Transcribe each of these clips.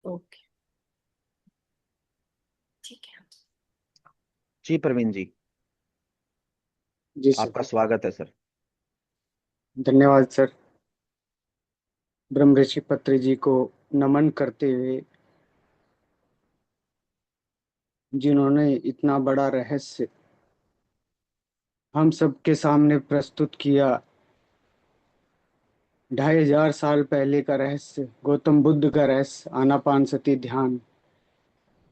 Okay. ठीक है। जी प्रवीण जी। जी sir. आपका स्वागत है सर। धन्यवाद सर। ब्रह्म ऋषि पत्री जी को नमन करते हुए, जिन्होंने इतना बड़ा रहस्य हम सबके सामने प्रस्तुत किया। 2500 साल पहले का रहस्य, गौतम बुद्ध का रहस्य, आनापान सती ध्यान,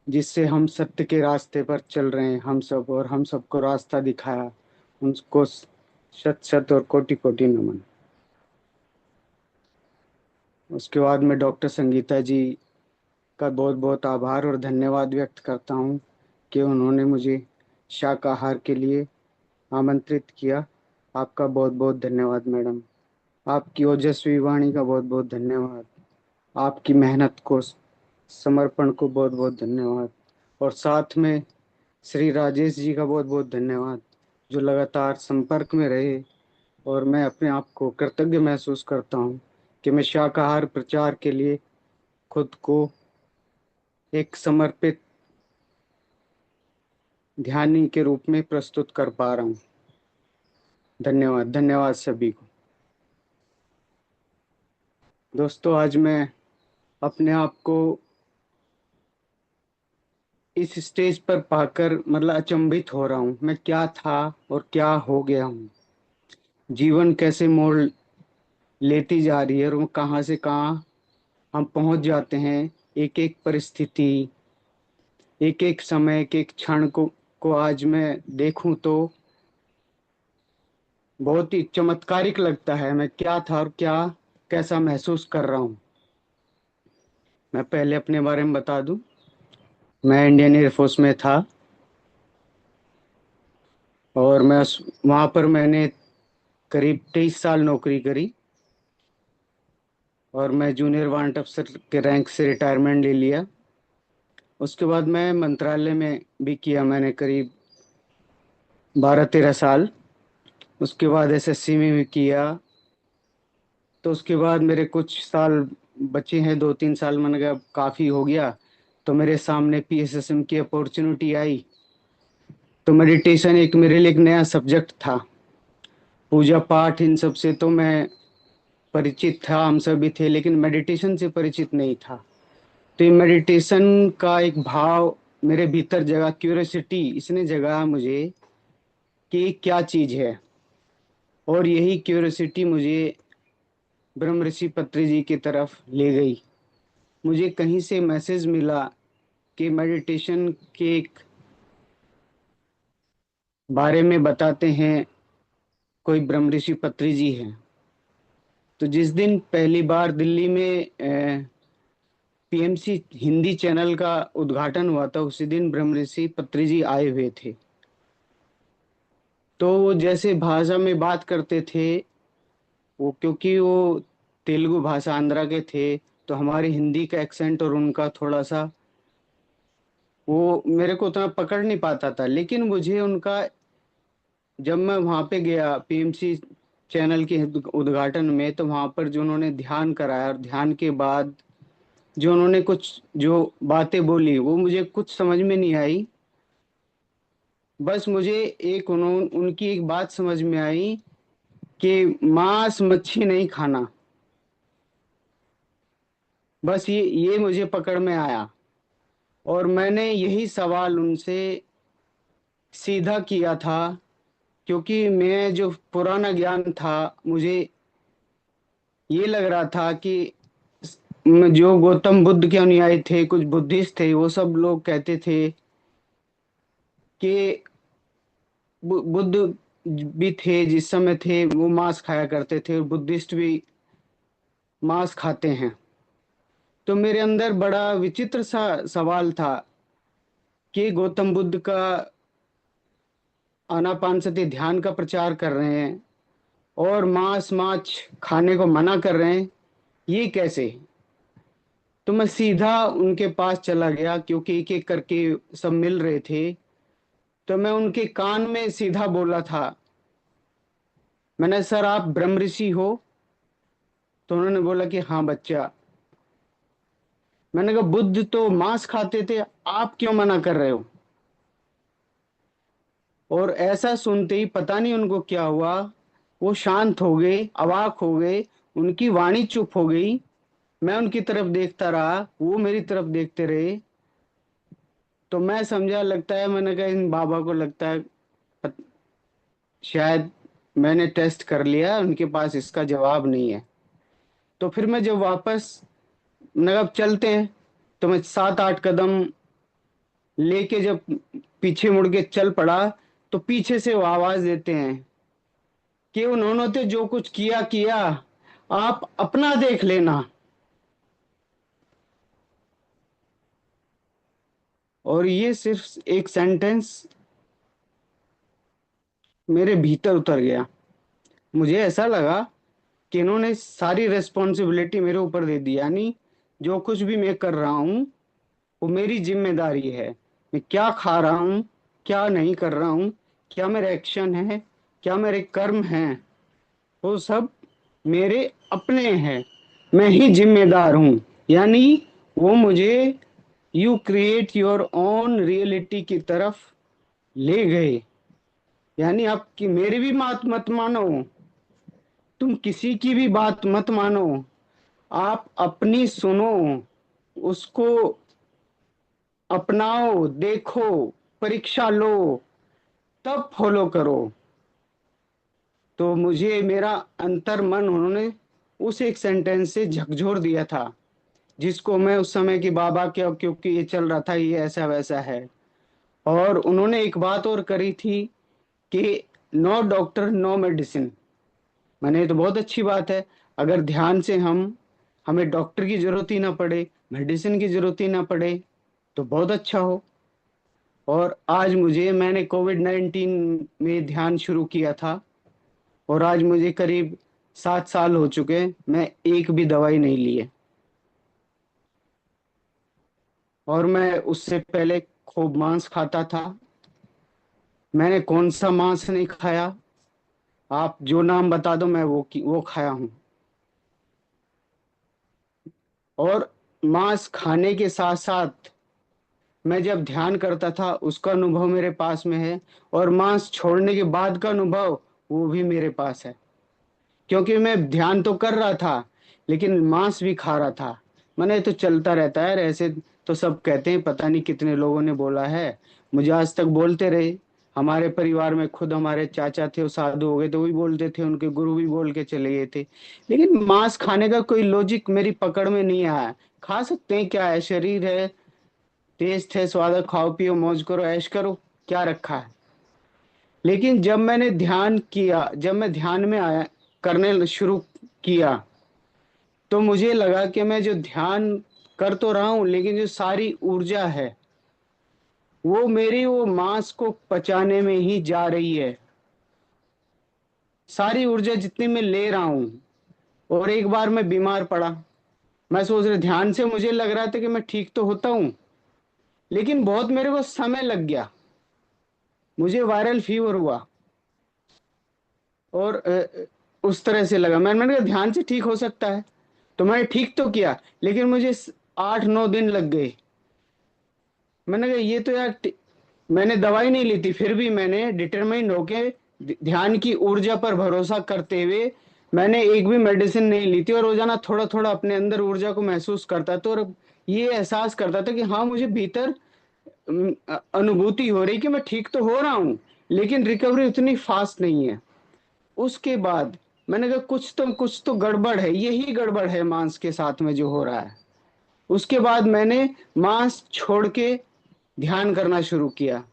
जिससे हम सत्य के रास्ते पर चल रहे हैं हम सब, और हम सबको रास्ता दिखाया। उनको शत शत और कोटि कोटि नमन। उसके बाद मैं डॉक्टर संगीता जी का बहुत बहुत आभार और धन्यवाद व्यक्त करता हूँ कि उन्होंने मुझे शाकाहार के लिए आमंत्रित किया। आपका बहुत बहुत धन्यवाद मैडम। आपकी ओजस्वी वाणी का बहुत बहुत धन्यवाद। आपकी मेहनत को, समर्पण को बहुत बहुत धन्यवाद। और साथ में श्री राजेश जी का बहुत बहुत धन्यवाद, जो लगातार संपर्क में रहे। और मैं अपने आप को कृतज्ञ महसूस करता हूँ कि मैं शाकाहार प्रचार के लिए खुद को एक समर्पित ध्यानी के रूप में प्रस्तुत कर पा रहा हूँ। धन्यवाद, धन्यवाद सभी को। दोस्तों, आज मैं अपने आप को इस स्टेज पर पाकर मतलब अचंभित हो रहा हूँ। मैं क्या था और क्या हो गया हूँ। जीवन कैसे मोड़ लेती जा रही है और वो कहाँ से कहाँ हम पहुंच जाते हैं। एक एक परिस्थिति, एक एक समय, एक एक क्षण को आज मैं देखूं तो बहुत ही चमत्कारिक लगता है। मैं क्या था और क्या कैसा महसूस कर रहा हूँ। मैं पहले अपने बारे में बता दूं। मैं इंडियन एयरफोर्स में था और मैं वहाँ पर मैंने करीब 23 साल नौकरी करी और मैं जूनियर वारंट अफसर के रैंक से रिटायरमेंट ले लिया। उसके बाद मैं मंत्रालय में भी किया मैंने करीब 12-13 साल। उसके बाद एसएससी में भी किया। तो उसके बाद मेरे कुछ साल बचे हैं, 2-3 साल। मैंने कहा अब काफ़ी हो गया, तो मेरे सामने पीएसएसएम की अपॉर्चुनिटी आई। तो मेडिटेशन एक मेरे लिए एक नया सब्जेक्ट था। पूजा पाठ इन सब से तो मैं परिचित था, हम सभी थे, लेकिन मेडिटेशन से परिचित नहीं था। तो ये मेडिटेशन का एक भाव मेरे भीतर जगा, क्यूरियोसिटी इसने जगा मुझे कि ये क्या चीज़ है। और यही क्यूरियोसिटी मुझे ब्रह्म ऋषि पत्री जी की तरफ ले गई। मुझे कहीं से मैसेज मिला कि मेडिटेशन के एक बारे में बताते हैं, कोई ब्रह्म ऋषि पत्री जी हैं। तो जिस दिन पहली बार दिल्ली में पीएमसी हिंदी चैनल का उद्घाटन हुआ था, उसी दिन ब्रह्म ऋषि पत्री जी आए हुए थे। तो वो जैसे भाषा में बात करते थे, वो क्योंकि वो तेलुगु भाषा आंध्रा के थे, तो हमारी हिंदी का एक्सेंट और उनका थोड़ा सा वो मेरे को उतना पकड़ नहीं पाता था। लेकिन मुझे उनका, जब मैं वहाँ पे गया पीएमसी चैनल के उद्घाटन में, तो वहाँ पर जो उन्होंने ध्यान कराया और ध्यान के बाद जो उन्होंने कुछ जो बातें बोली, वो मुझे कुछ समझ में नहीं आई। बस मुझे एक उनकी एक बात समझ में आई कि मांस मच्छी नहीं खाना। बस ये मुझे पकड़ में आया और मैंने यही सवाल उनसे सीधा किया था। क्योंकि मैं जो पुराना ज्ञान था, मुझे ये लग रहा था कि जो गौतम बुद्ध के अनुयायी थे, कुछ बुद्धिस्ट थे, वो सब लोग कहते थे कि बुद्ध भी थे, जिस समय थे वो मांस खाया करते थे, और बुद्धिस्ट भी मांस खाते हैं। तो मेरे अंदर बड़ा विचित्र सा सवाल था कि गौतम बुद्ध का आनापानसति ध्यान का प्रचार कर रहे हैं और मांस माछ खाने को मना कर रहे हैं, ये कैसे। तो मैं सीधा उनके पास चला गया, क्योंकि एक एक करके सब मिल रहे थे। तो मैं उनके कान में सीधा बोला था, मैंने, सर आप ब्रह्म ऋषि हो। तो उन्होंने बोला कि हाँ बच्चा। मैंने कहा बुद्ध तो मांस खाते थे, आप क्यों मना कर रहे हो? और ऐसा सुनते ही पता नहीं उनको क्या हुआ, वो शांत हो गए, अवाक हो गए, उनकी वाणी चुप हो गई। मैं उनकी तरफ देखता रहा, वो मेरी तरफ देखते रहे। तो मैं समझा, लगता है, मैंने कहा इन बाबा को लगता है पत- शायद मैंने टेस्ट कर लिया, उनके पास इसका जवाब नहीं है। तो फिर मैं जब वापस, मैंने कहा अब चलते हैं। तो मैं 7-8 कदम लेके जब पीछे मुड़ के चल पड़ा, तो पीछे से वो आवाज देते हैं कि उन्होंने तो जो कुछ किया किया, आप अपना देख लेना। और ये सिर्फ एक सेंटेंस मेरे भीतर उतर गया। मुझे ऐसा लगा कि इन्होंने सारी रिस्पॉन्सिबिलिटी मेरे ऊपर दे दी, यानी जो कुछ भी मैं कर रहा हूँ वो मेरी जिम्मेदारी है। मैं क्या खा रहा हूँ, क्या नहीं कर रहा हूँ, क्या मेरे एक्शन है, क्या मेरे कर्म हैं, वो सब मेरे अपने हैं। मैं ही जिम्मेदार हूँ। यानी वो मुझे you create your own reality की तरफ ले गए। यानी आपकी मेरी भी बात मत मानो, तुम किसी की भी बात मत मानो, आप अपनी सुनो, उसको अपनाओ, देखो, परीक्षा लो, तब फॉलो करो। तो मुझे मेरा अंतर मन उन्होंने उस एक सेंटेंस से झकझोर दिया था, जिसको मैं उस समय की बाबा के, क्योंकि ये चल रहा था, ये ऐसा वैसा है। और उन्होंने एक बात और करी थी कि नो डॉक्टर नो मेडिसिन। मैंने, ये तो बहुत अच्छी बात है। अगर ध्यान से हमें डॉक्टर की जरूरत ही ना पड़े, मेडिसिन की जरूरत ही ना पड़े, तो बहुत अच्छा हो। और आज मैंने कोविड-19 में ध्यान शुरू किया था, और आज मुझे करीब 7 साल हो चुके हैं, मैं एक भी दवाई नहीं ली है। और मैं उससे पहले खूब मांस खाता था। मैंने कौन सा मांस नहीं खाया? आप जो नाम बता दो, मैं वो खाया हूँ। और मांस खाने के साथ साथ मैं जब ध्यान करता था उसका अनुभव मेरे पास में है, और मांस छोड़ने के बाद का अनुभव वो भी मेरे पास है। क्योंकि मैं ध्यान तो कर रहा था, लेकिन मांस भी खा रहा था। मैंने, तो चलता रहता है ऐसे, तो सब कहते हैं, पता नहीं कितने लोगों ने बोला है, मुझे आज तक बोलते रहे। हमारे परिवार में खुद हमारे चाचा थे, वो साधु हो गए, तो वो भी बोलते थे, उनके गुरु भी बोल के चले गए थे। लेकिन मांस खाने का कोई लॉजिक मेरी पकड़ में नहीं आया। खा सकते हैं, क्या है, शरीर है, टेस्ट है, स्वाद है, खाओ पियो मौज करो ऐश करो, क्या रखा है। लेकिन जब मैंने ध्यान किया, जब मैं ध्यान में आया, करने शुरू किया, तो मुझे लगा कि मैं जो ध्यान कर तो रहा हूं, लेकिन जो सारी ऊर्जा है वो मेरी वो मांस को पचाने में ही जा रही है। सारी ऊर्जा जितनी मैं ले रहा हूं। और एक बार मैं बीमार पड़ा। मैं सोच रहा, ध्यान से मुझे लग रहा था कि मैं ठीक तो होता हूं, लेकिन बहुत मेरे को समय लग गया। मुझे वायरल फीवर हुआ, और उस तरह से लगा। मैंने कहा ध्यान से ठीक हो सकता है, तो मैंने ठीक तो किया, लेकिन मुझे 8-9 दिन लग गए। मैंने कहा ये तो यार मैंने दवाई नहीं ली थी, फिर भी मैंने डिटरमाइंड होके ध्यान की ऊर्जा पर भरोसा करते हुए मैंने एक भी मेडिसिन नहीं ली थी, और रोजाना थोड़ा थोड़ा अपने अंदर ऊर्जा को महसूस करता था, और ये एहसास करता था कि हाँ, मुझे भीतर अनुभूति हो रही कि मैं ठीक तो हो रहा हूँ, लेकिन रिकवरी उतनी फास्ट नहीं है। उसके बाद मैंने कहा कुछ तो गड़बड़ है, यही गड़बड़ है मांस के साथ में जो हो रहा है। उसके बाद मैंने मांस छोड़ के ध्यान करना शुरू किया,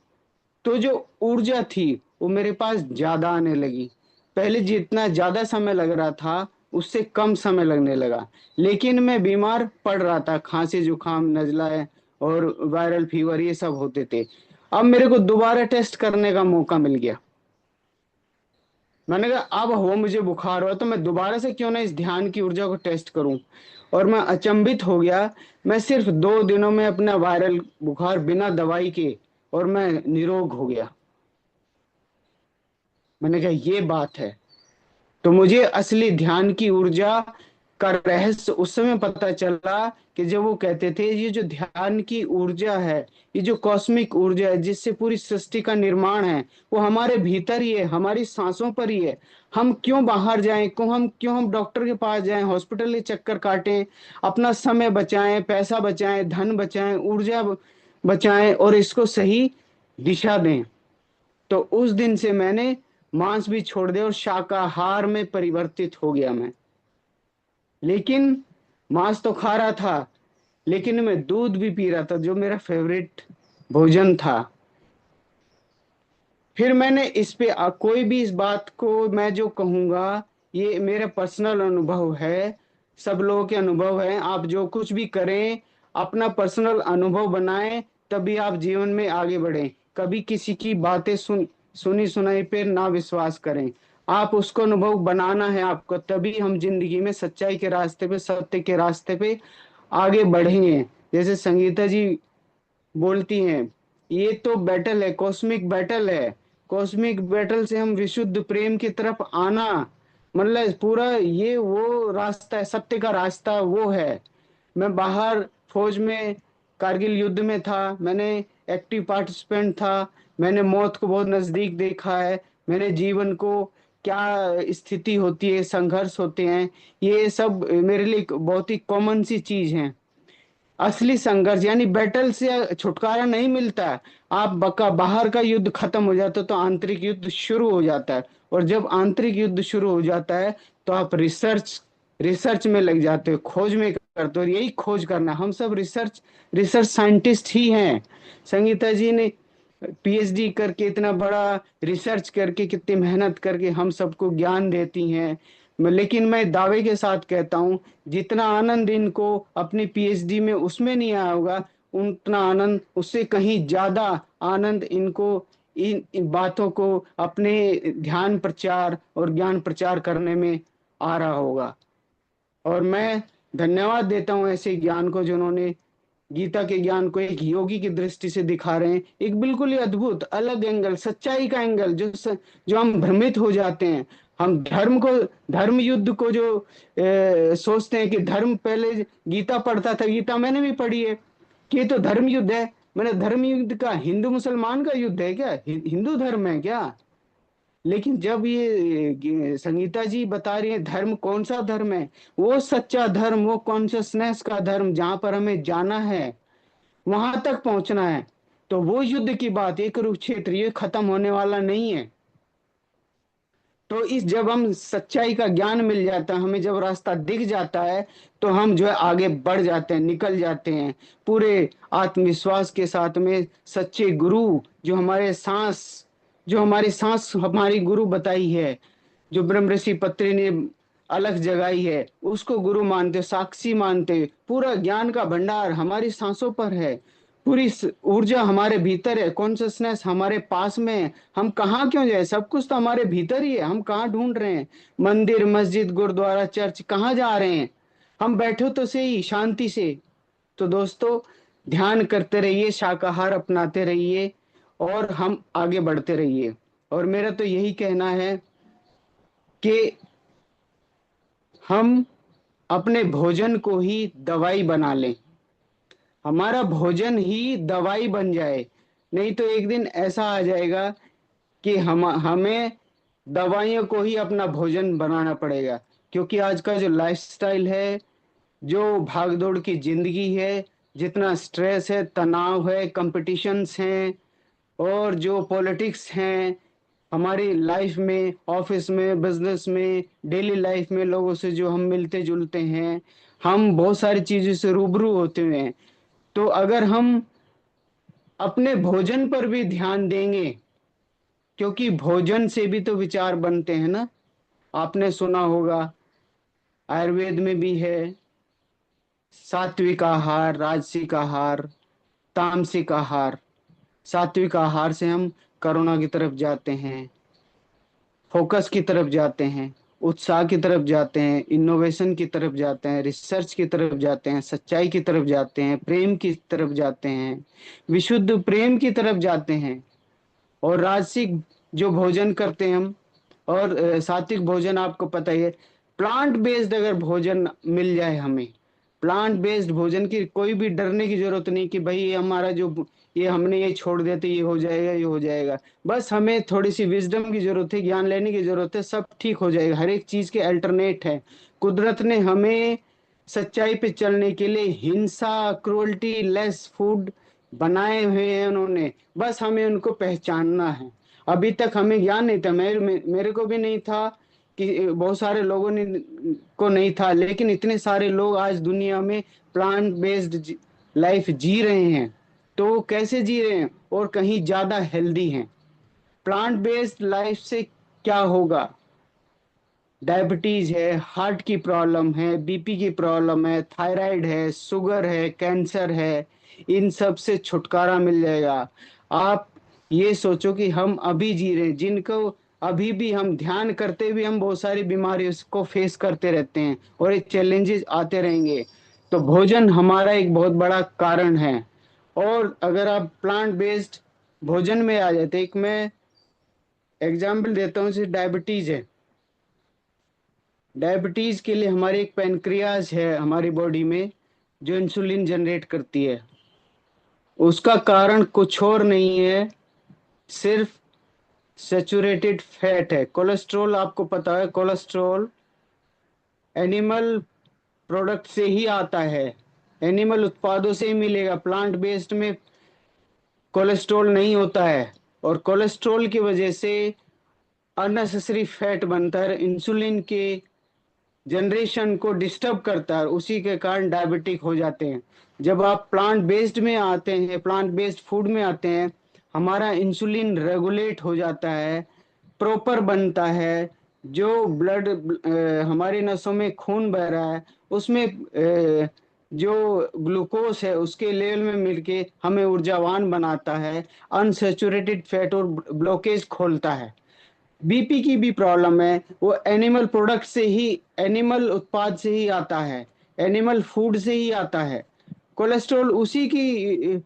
तो जो ऊर्जा थी वो मेरे पास ज्यादा आने लगी। पहले जितना ज्यादा समय लग रहा था, उससे कम समय लगने लगा। लेकिन मैं बीमार पड़ रहा था, खांसी जुकाम नजला है और वायरल फीवर, ये सब होते थे। अब मेरे को दोबारा टेस्ट करने का मौका मिल गया। मैंने कहा अब हो मुझे बुखार हुआ, तो मैं दोबारा से क्यों ना इस ध्यान की ऊर्जा को टेस्ट करूं। और मैं अचंभित हो गया। मैं सिर्फ 2 दिनों में अपना वायरल बुखार बिना दवाई के, और मैं निरोग हो गया। मैंने कहा ये बात है। तो मुझे असली ध्यान की ऊर्जा का रहस्य उस समय पता चला कि जब वो कहते थे ये जो ध्यान की ऊर्जा है, ये जो कॉस्मिक ऊर्जा है जिससे पूरी सृष्टि का निर्माण है, वो हमारे भीतर ही है, हमारी सांसों पर ही है। हम क्यों बाहर जाएं, क्यों हम डॉक्टर के पास जाएं, हॉस्पिटल के चक्कर काटें, अपना समय बचाएं, पैसा बचाएं, धन बचाएं, ऊर्जा बचाएं और इसको सही दिशा दें। तो उस दिन से मैंने मांस भी छोड़ दिया और शाकाहार में परिवर्तित हो गया मैं। लेकिन मांस तो खा रहा था, लेकिन मैं दूध भी पी रहा था जो मेरा फेवरेट भोजन था। फिर मैंने इस पे कोई भी इस बात को मैं जो कहूंगा, ये मेरा पर्सनल अनुभव है, सब लोगों के अनुभव है। आप जो कुछ भी करें अपना पर्सनल अनुभव बनाएं, तभी आप जीवन में आगे बढ़ें। कभी किसी की बातें सुनी सुनाई पे ना विश्वास करें, आप उसको अनुभव बनाना है आपको, तभी हम जिंदगी में सच्चाई के रास्ते पे, सत्य के रास्ते पे आगे बढ़ेंगे। जैसे संगीता जी बोलती हैं, ये तो बैटल है, कॉस्मिक बैटल है। कॉस्मिक बैटल से हम विशुद्ध प्रेम की तरफ आना, मतलब पूरा ये वो रास्ता है, सत्य का रास्ता वो है। मैं बाहर फौज में कारगिल युद्ध में था, मैंने एक्टिव पार्टिसिपेंट था, मैंने मौत को बहुत नजदीक देखा है, मैंने जीवन को क्या स्थिति होती है, संघर्ष होते हैं, ये सब मेरे लिए एक बहुत ही कॉमन सी चीज है। असली संघर्ष यानी बैटल से छुटकारा नहीं मिलता है। आप बका बाहर का युद्ध खत्म हो जाता है तो आंतरिक युद्ध शुरू हो जाता है, और जब आंतरिक युद्ध शुरू हो जाता है तो आप रिसर्च रिसर्च में लग जाते हो, खोज में करते हो। और यही खोज करना, हम सब रिसर्च रिसर्च साइंटिस्ट ही हैं। संगीता जी ने पीएचडी करके, इतना बड़ा रिसर्च करके, कितनी मेहनत करके हम सबको ज्ञान देती हैं। लेकिन मैं दावे के साथ कहता हूँ, जितना आनंद इनको अपनी पीएचडी में उसमें नहीं आया होगा, उतना आनंद, उससे कहीं ज्यादा आनंद इनको इन बातों को अपने ध्यान प्रचार और ज्ञान प्रचार करने में आ रहा होगा। और मैं धन्यवाद देता हूँ ऐसे ज्ञान को जिन्होंने गीता के ज्ञान को एक योगी की दृष्टि से दिखा रहे हैं, एक बिल्कुल ही अद्भुत अलग एंगल, सच्चाई का एंगल, जो हम भ्रमित हो जाते हैं। हम धर्म युद्ध को जो सोचते हैं कि धर्म, पहले गीता पढ़ता था, गीता मैंने भी पढ़ी है कि ये तो धर्म युद्ध है। मैंने धर्म युद्ध का, हिंदू मुसलमान का युद्ध है क्या, हिंदू धर्म है क्या? लेकिन जब ये संगीता जी बता रही है धर्म कौन सा धर्म है, वो सच्चा धर्म, वो कॉन्शियसनेस का धर्म, जहां पर हमें जाना है, वहां तक पहुंचना है, तो वो युद्ध की बात, एक कुरुक्षेत्र, ये खत्म होने वाला नहीं है। तो इस जब हम सच्चाई का ज्ञान मिल जाता है, हमें जब रास्ता दिख जाता है, तो हम जो है आगे बढ़ जाते हैं, निकल जाते हैं पूरे आत्मविश्वास के साथ में। सच्चे गुरु जो हमारी सांस हमारी गुरु बताई है, जो ब्रह्म ऋषि पत्री ने अलग जगाई है, उसको गुरु मानते, साक्षी मानते, पूरा ज्ञान का भंडार हमारी सांसों पर है, पूरी ऊर्जा हमारे भीतर है, कॉन्शियसनेस हमारे पास में है। हम कहाँ क्यों जाए, सब कुछ तो हमारे भीतर ही है, हम कहाँ ढूंढ रहे हैं? मंदिर, मस्जिद, गुरुद्वारा, चर्च, कहाँ जा रहे हैं? हम बैठो तो सही शांति से। तो दोस्तों, ध्यान करते रहिए, शाकाहार अपनाते रहिए और हम आगे बढ़ते रहिए। और मेरा तो यही कहना है कि हम अपने भोजन को ही दवाई बना लें, हमारा भोजन ही दवाई बन जाए। नहीं तो एक दिन ऐसा आ जाएगा कि हमें दवाइयों को ही अपना भोजन बनाना पड़ेगा। क्योंकि आज का जो लाइफस्टाइल है, जो भागदौड़ की जिंदगी है, जितना स्ट्रेस है, तनाव है, कंपटीशंस हैं, और जो पॉलिटिक्स हैं हमारी लाइफ में, ऑफिस में, बिजनेस में, डेली लाइफ में, लोगों से जो हम मिलते जुलते हैं, हम बहुत सारी चीजों से रूबरू होते हुए हैं। तो अगर हम अपने भोजन पर भी ध्यान देंगे, क्योंकि भोजन से भी तो विचार बनते हैं ना। आपने सुना होगा, आयुर्वेद में भी है, सात्विक आहार, राजसिक आहार, तामसिक आहार। सात्विक आहार से हम करुणा की तरफ जाते हैं, फोकस की तरफ जाते हैं, उत्साह की तरफ जाते हैं, इनोवेशन की तरफ जाते हैं, रिसर्च की तरफ जाते हैं, सच्चाई की तरफ जाते हैं, प्रेम की तरफ जाते हैं, विशुद्ध प्रेम की तरफ जाते हैं। और राजसिक जो भोजन करते हैं हम, और सात्विक भोजन आपको पता ही है, प्लांट बेस्ड अगर भोजन मिल जाए हमें, प्लांट बेस्ड भोजन की कोई भी डरने की जरूरत नहीं कि भाई ये हमारा जो ये हमने ये छोड़ दिया तो ये हो जाएगा ये हो जाएगा। बस हमें थोड़ी सी विजडम की जरूरत है, ज्ञान लेने की जरूरत है, सब ठीक हो जाएगा। हर एक चीज के अल्टरनेट है। कुदरत ने हमें सच्चाई पे चलने के लिए हिंसा, क्रूअल्टी लेस फूड बनाए हुए हैं उन्होंने। बस हमें उनको पहचानना है। अभी तक हमें ज्ञान नहीं था, मेरे को भी नहीं था कि बहुत सारे लोगों ने को नहीं था, लेकिन इतने सारे लोग आज दुनिया में प्लांट बेस्ड लाइफ जी रहे हैं। तो वो कैसे जी रहे हैं और कहीं ज्यादा हेल्दी हैं। प्लांट बेस्ड लाइफ से क्या होगा? डायबिटीज है, हार्ट की प्रॉब्लम है, बीपी की प्रॉब्लम है, थायराइड है, शुगर है, कैंसर है, इन सब से छुटकारा मिल जाएगा। आप ये सोचो कि हम अभी जी रहे हैं, जिनको अभी भी हम ध्यान करते हुए हम बहुत सारी बीमारियों को फेस करते रहते हैं और ये चैलेंजेस आते रहेंगे। तो भोजन हमारा एक बहुत बड़ा कारण है। और अगर आप प्लांट बेस्ड भोजन में आ जाते, एक मैं एग्जाम्पल देता हूँ, जैसे डायबिटीज है। डायबिटीज के लिए हमारी एक पेनक्रियाज है हमारी बॉडी में जो इंसुलिन जनरेट करती है। उसका कारण कुछ और नहीं है, सिर्फ सेचुरेटेड फैट है। कोलेस्ट्रॉल, आपको पता है कोलेस्ट्रॉल एनिमल प्रोडक्ट से ही आता है, एनिमल उत्पादों से ही मिलेगा। प्लांट बेस्ड में कोलेस्ट्रॉल नहीं होता है। और कोलेस्ट्रॉल की वजह से अननेसेसरी फैट बनता है, इंसुलिन के जनरेशन को डिस्टर्ब करता है, उसी के कारण डायबिटिक हो जाते हैं। जब आप प्लांट बेस्ड में आते हैं, प्लांट बेस्ड फूड में आते हैं, हमारा इंसुलिन रेगुलेट हो जाता है, प्रॉपर बनता है। जो ब्लड हमारी नसों में खून बह रहा है उसमें जो ग्लूकोज है उसके लेवल में मिलके हमें ऊर्जावान बनाता है। अनसेचुरेटेड फैट और ब्लॉकेज खोलता है। बीपी की भी प्रॉब्लम है, वो एनिमल प्रोडक्ट से ही, एनिमल उत्पाद से ही आता है, एनिमल फूड से ही आता है। कोलेस्ट्रॉल उसी की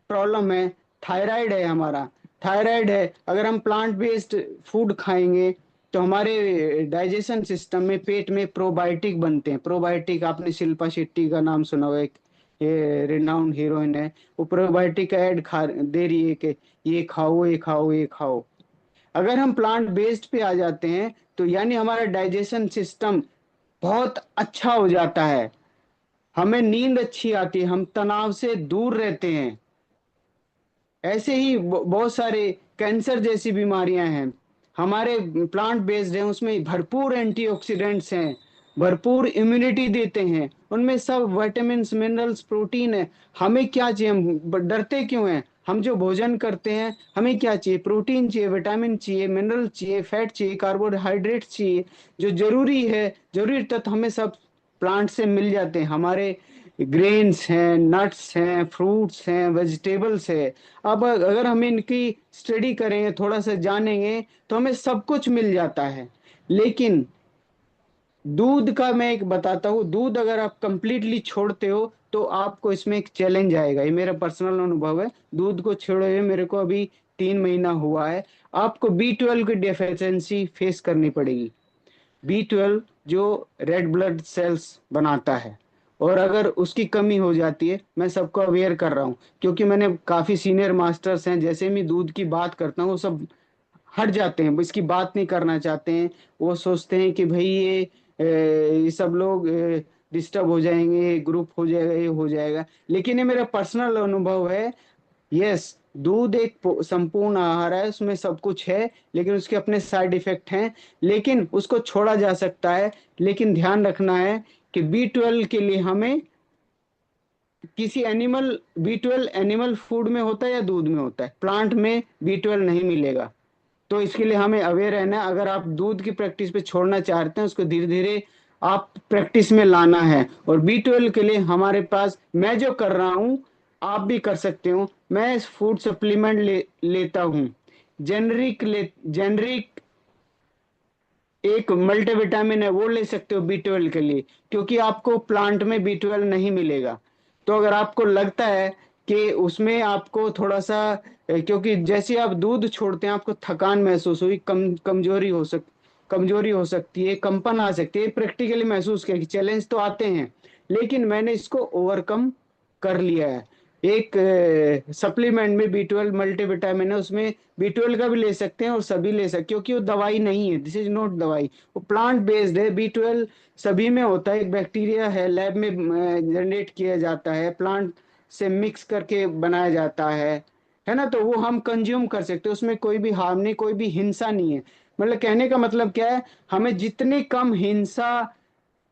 प्रॉब्लम है। थायराइड है हमारा, थायराइड है। अगर हम प्लांट बेस्ड फूड खाएंगे तो हमारे डाइजेशन सिस्टम में, पेट में प्रोबायोटिक बनते हैं। प्रोबायोटिक, आपने शिल्पा शेट्टी का नाम सुना होगा, एक ये रिनाउंड हीरोइन है, वो प्रोबायोटिक का ऐड खा दे रही है कि ये खाओ ये खाओ ये खाओ। अगर हम प्लांट बेस्ड पे आ जाते हैं तो यानी हमारा डाइजेशन सिस्टम बहुत अच्छा हो जाता है, हमें नींद अच्छी आती है, हम तनाव से दूर रहते हैं। ऐसे ही बहुत सारे कैंसर जैसी बीमारियां हैं, हमारे प्लांट बेस्ड हैं, उसमें भरपूर एंटीऑक्सीडेंट्स हैं, भरपूर इम्यूनिटी देते हैं, उनमें सब विटामिन्स मिनरल्स प्रोटीन है। हमें क्या चाहिए? हम डरते क्यों हैं? हम जो भोजन करते हैं हमें क्या चाहिए? प्रोटीन चाहिए, विटामिन चाहिए, मिनरल चाहिए, फैट चाहिए, कार्बोहाइड्रेट चाहिए। जो जरूरी है, जरूरी तत्व हमें सब प्लांट से मिल जाते हैं। हमारे ग्रेन्स हैं, नट्स हैं, फ्रूट्स हैं, वेजिटेबल्स है। अब अगर हम इनकी स्टडी करेंगे, थोड़ा सा जानेंगे, तो हमें सब कुछ मिल जाता है। लेकिन दूध का मैं एक बताता हूँ, दूध अगर आप कंप्लीटली छोड़ते हो तो आपको इसमें एक चैलेंज आएगा। ये मेरा पर्सनल अनुभव है, दूध को छोड़े हुए मेरे को अभी 3 महीना हुआ है। आपको B12 की डेफिशिएंसी फेस करनी पड़ेगी। B12 जो रेड ब्लड सेल्स बनाता है, और अगर उसकी कमी हो जाती है, मैं सबको अवेयर कर रहा हूँ क्योंकि मैंने काफी सीनियर मास्टर्स हैं, जैसे मैं दूध की बात करता हूँ वो सब हट जाते हैं, वो इसकी बात नहीं करना चाहते हैं। वो सोचते हैं कि भाई ये सब लोग डिस्टर्ब हो जाएंगे, ग्रुप हो जाएगा, ये हो जाएगा। लेकिन ये मेरा पर्सनल अनुभव है। यस, दूध एक संपूर्ण आहार है, उसमें सब कुछ है, लेकिन उसके अपने साइड इफेक्ट हैं। लेकिन उसको छोड़ा जा सकता है। लेकिन ध्यान रखना है कि B12 के लिए हमें किसी एनिमल, B12 एनिमल फूड में होता है या दूध में होता है, प्लांट में B12 नहीं मिलेगा। तो इसके लिए हमें अवेयर रहना है। अगर आप दूध की प्रैक्टिस पे छोड़ना चाहते हैं, उसको धीरे धीरे आप प्रैक्टिस में लाना है। और B12 के लिए हमारे पास, मैं जो कर रहा हूँ आप भी कर सकते हो, मैं फूड सप्लीमेंट लेता हूँ। जेनरिक एक मल्टीविटामिन है, वो ले सकते हो B12 के लिए, क्योंकि आपको प्लांट में B12 नहीं मिलेगा। तो अगर आपको लगता है कि उसमें आपको थोड़ा सा क्योंकि जैसे आप दूध छोड़ते हैं आपको थकान महसूस हुई, कमजोरी हो सकती, कमजोरी हो सकती है, कंपन आ सकती है, प्रैक्टिकली महसूस किया कि चैलेंज तो आते हैं, लेकिन मैंने इसको ओवरकम कर लिया है। एक सप्लीमेंट में B12 मल्टीविटामिन है, उसमें B12 का भी ले सकते हैं और सभी ले सकते, क्योंकि वो दवाई नहीं है, दिस इज नॉट दवाई, वो प्लांट बेस्ड है। B12 सभी में होता है, एक बैक्टीरिया है, लैब में जनरेट किया जाता है, प्लांट से मिक्स करके बनाया जाता है ना। तो वो हम कंज्यूम कर सकते हैं, उसमें कोई भी हार्म नहीं, कोई भी हिंसा नहीं है। मतलब कहने का मतलब क्या है, हमें जितनी कम हिंसा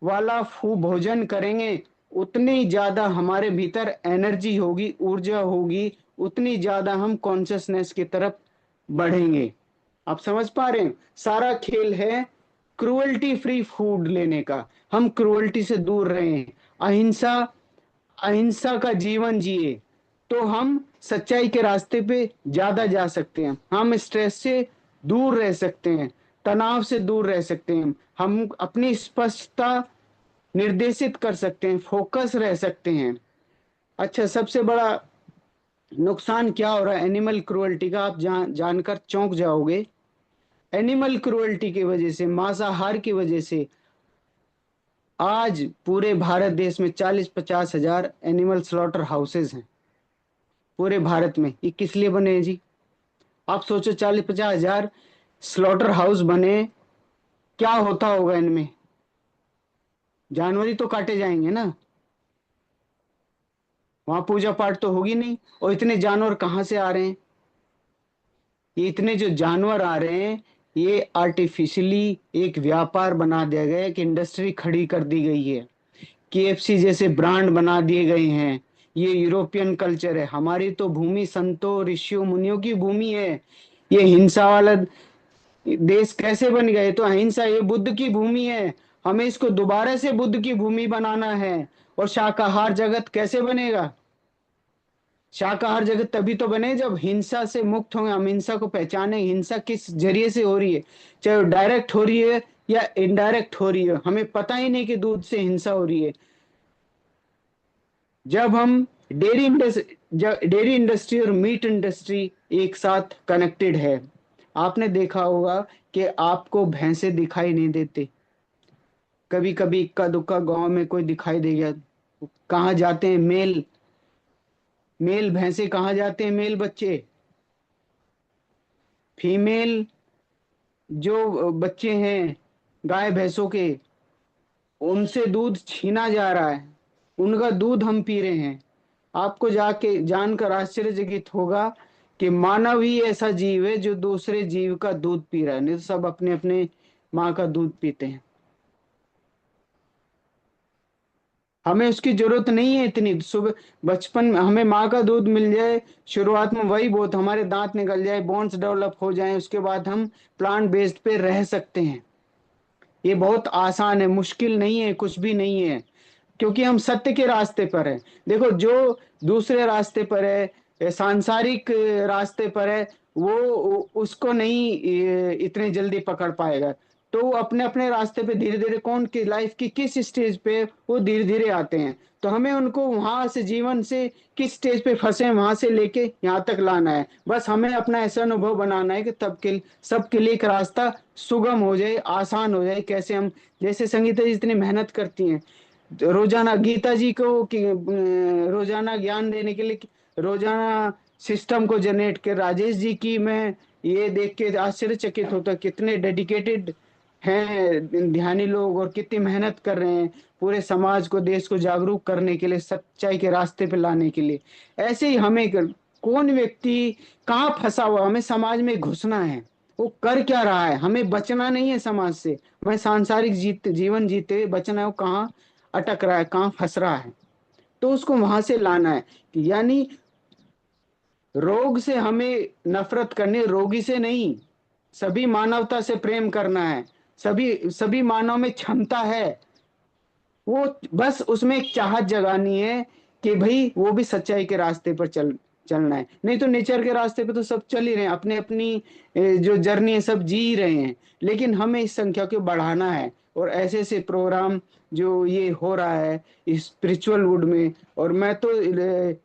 वाला भोजन करेंगे, उतनी ज्यादा हमारे भीतर एनर्जी होगी, ऊर्जा होगी, उतनी ज्यादा हम कॉन्शियसनेस की तरफ बढ़ेंगे। आप समझ पा रहे हैं, सारा खेल है क्रुएल्टी फ्री फूड लेने का। हम क्रुएल्टी से दूर रहें, अहिंसा, अहिंसा का जीवन जिए, तो हम सच्चाई के रास्ते पे ज्यादा जा सकते हैं, हम स्ट्रेस से दूर रह सकते हैं, तनाव से दूर रह सकते हैं, हम अपनी स्पष्टता निर्देशित कर सकते हैं, फोकस रह सकते हैं। अच्छा, सबसे बड़ा नुकसान क्या हो रहा है एनिमल क्रुएल्टी का, आप जानकर चौंक जाओगे। एनिमल क्रुएल्टी की वजह से, मांसाहार की वजह से, आज पूरे भारत देश में 40-50 हजार एनिमल स्लॉटर हाउसेज हैं पूरे भारत में। ये किस लिए बने हैं जी? आप सोचो, 40-50 हजार स्लॉटर हाउस बने, क्या होता होगा इनमें? जानवर ही तो काटे जाएंगे ना, वहां पूजा पाठ तो होगी नहीं। और इतने जानवर कहाँ से आ रहे हैं? ये इतने जो जानवर आ रहे हैं, ये आर्टिफिशियली एक व्यापार बना दिया गया है, कि इंडस्ट्री खड़ी कर दी गई है, KFC जैसे ब्रांड बना दिए गए हैं। ये यूरोपियन कल्चर है। हमारी तो भूमि संतों ऋषियों मुनियों की भूमि है। ये हिंसा वाला देश कैसे बन गए? तो अहिंसा, ये बुद्ध की भूमि है, हमें इसको दोबारा से बुद्ध की भूमि बनाना है। और शाकाहार जगत कैसे बनेगा? शाकाहार जगत तभी तो बने जब हिंसा से मुक्त होंगे, हम हिंसा को पहचाने, हिंसा किस जरिए से हो रही है, चाहे वो डायरेक्ट हो रही है या इनडायरेक्ट हो रही है, हमें पता ही नहीं कि दूध से हिंसा हो रही है। जब हम डेयरी इंडस्ट्री और मीट इंडस्ट्री एक साथ कनेक्टेड है, आपने देखा होगा कि आपको भैंसे दिखाई नहीं देते, कभी कभी इक्का दुक्का गांव में कोई दिखाई दे गया। कहाँ जाते हैं मेल, मेल भैंसे कहाँ जाते हैं, मेल बच्चे, फीमेल जो बच्चे हैं गाय भैंसों के, उनसे दूध छीना जा रहा है, उनका दूध हम पी रहे हैं। आपको जाके जानकर आश्चर्यचकित होगा कि मानव ही ऐसा जीव है जो दूसरे जीव का दूध पी रहा है, नहीं तो सब अपने अपने माँ का दूध पीते हैं। हमें उसकी जरूरत नहीं है इतनी। सुबह बचपन में हमें माँ का दूध मिल जाए, शुरुआत में वही बहुत, हमारे दांत निकल जाए, बोन्स डेवलप हो जाए, उसके बाद हम प्लांट बेस्ड पे रह सकते हैं। ये बहुत आसान है, मुश्किल नहीं है, कुछ भी नहीं है, क्योंकि हम सत्य के रास्ते पर हैं। देखो, जो दूसरे रास्ते पर है, सांसारिक रास्ते पर है, वो उसको नहीं इतने जल्दी पकड़ पाएगा। तो वो अपने अपने रास्ते पे धीरे धीरे, कौन की लाइफ की किस स्टेज पे वो धीरे धीरे आते हैं, तो हमें उनको वहां से, जीवन से किस स्टेज पे फंसे हैं वहां से लेके यहाँ तक लाना है। बस हमें अपना ऐसा अनुभव बनाना है कि तब के सबके लिए एक रास्ता सुगम हो जाए, आसान हो जाए। कैसे हम, जैसे संगीता जी इतनी मेहनत करती हैं रोजाना, गीता जी को कि रोजाना ज्ञान देने के लिए रोजाना सिस्टम को जनरेट कर, राजेश जी की मैं ये देख के आश्चर्यचकित होता, कितने डेडिकेटेड हैं ध्यानी लोग, और कितनी मेहनत कर रहे हैं पूरे समाज को, देश को जागरूक करने के लिए, सच्चाई के रास्ते पे लाने के लिए। ऐसे ही हमें कौन व्यक्ति कहाँ फंसा हुआ, हमें समाज में घुसना है, वो कर क्या रहा है, हमें बचना नहीं है समाज से, हमें सांसारिक जीवन जीते हुए बचना है, वो कहाँ अटक रहा है, कहाँ फंस रहा है, तो उसको वहां से लाना है। यानी रोग से हमें नफरत करनी, रोगी से नहीं, सभी मानवता से प्रेम करना है। सभी सभी मानव में क्षमता है, वो बस उसमें एक चाहत जगानी है कि भाई वो भी सच्चाई के रास्ते पर चलना है। नहीं तो नेचर के रास्ते पे तो सब चल ही रहे हैं, अपने अपनी जो जर्नी है सब जी ही रहे हैं, लेकिन हमें इस संख्या को बढ़ाना है। और ऐसे ऐसे प्रोग्राम जो ये हो रहा है स्पिरिचुअल वुड में, और मैं तो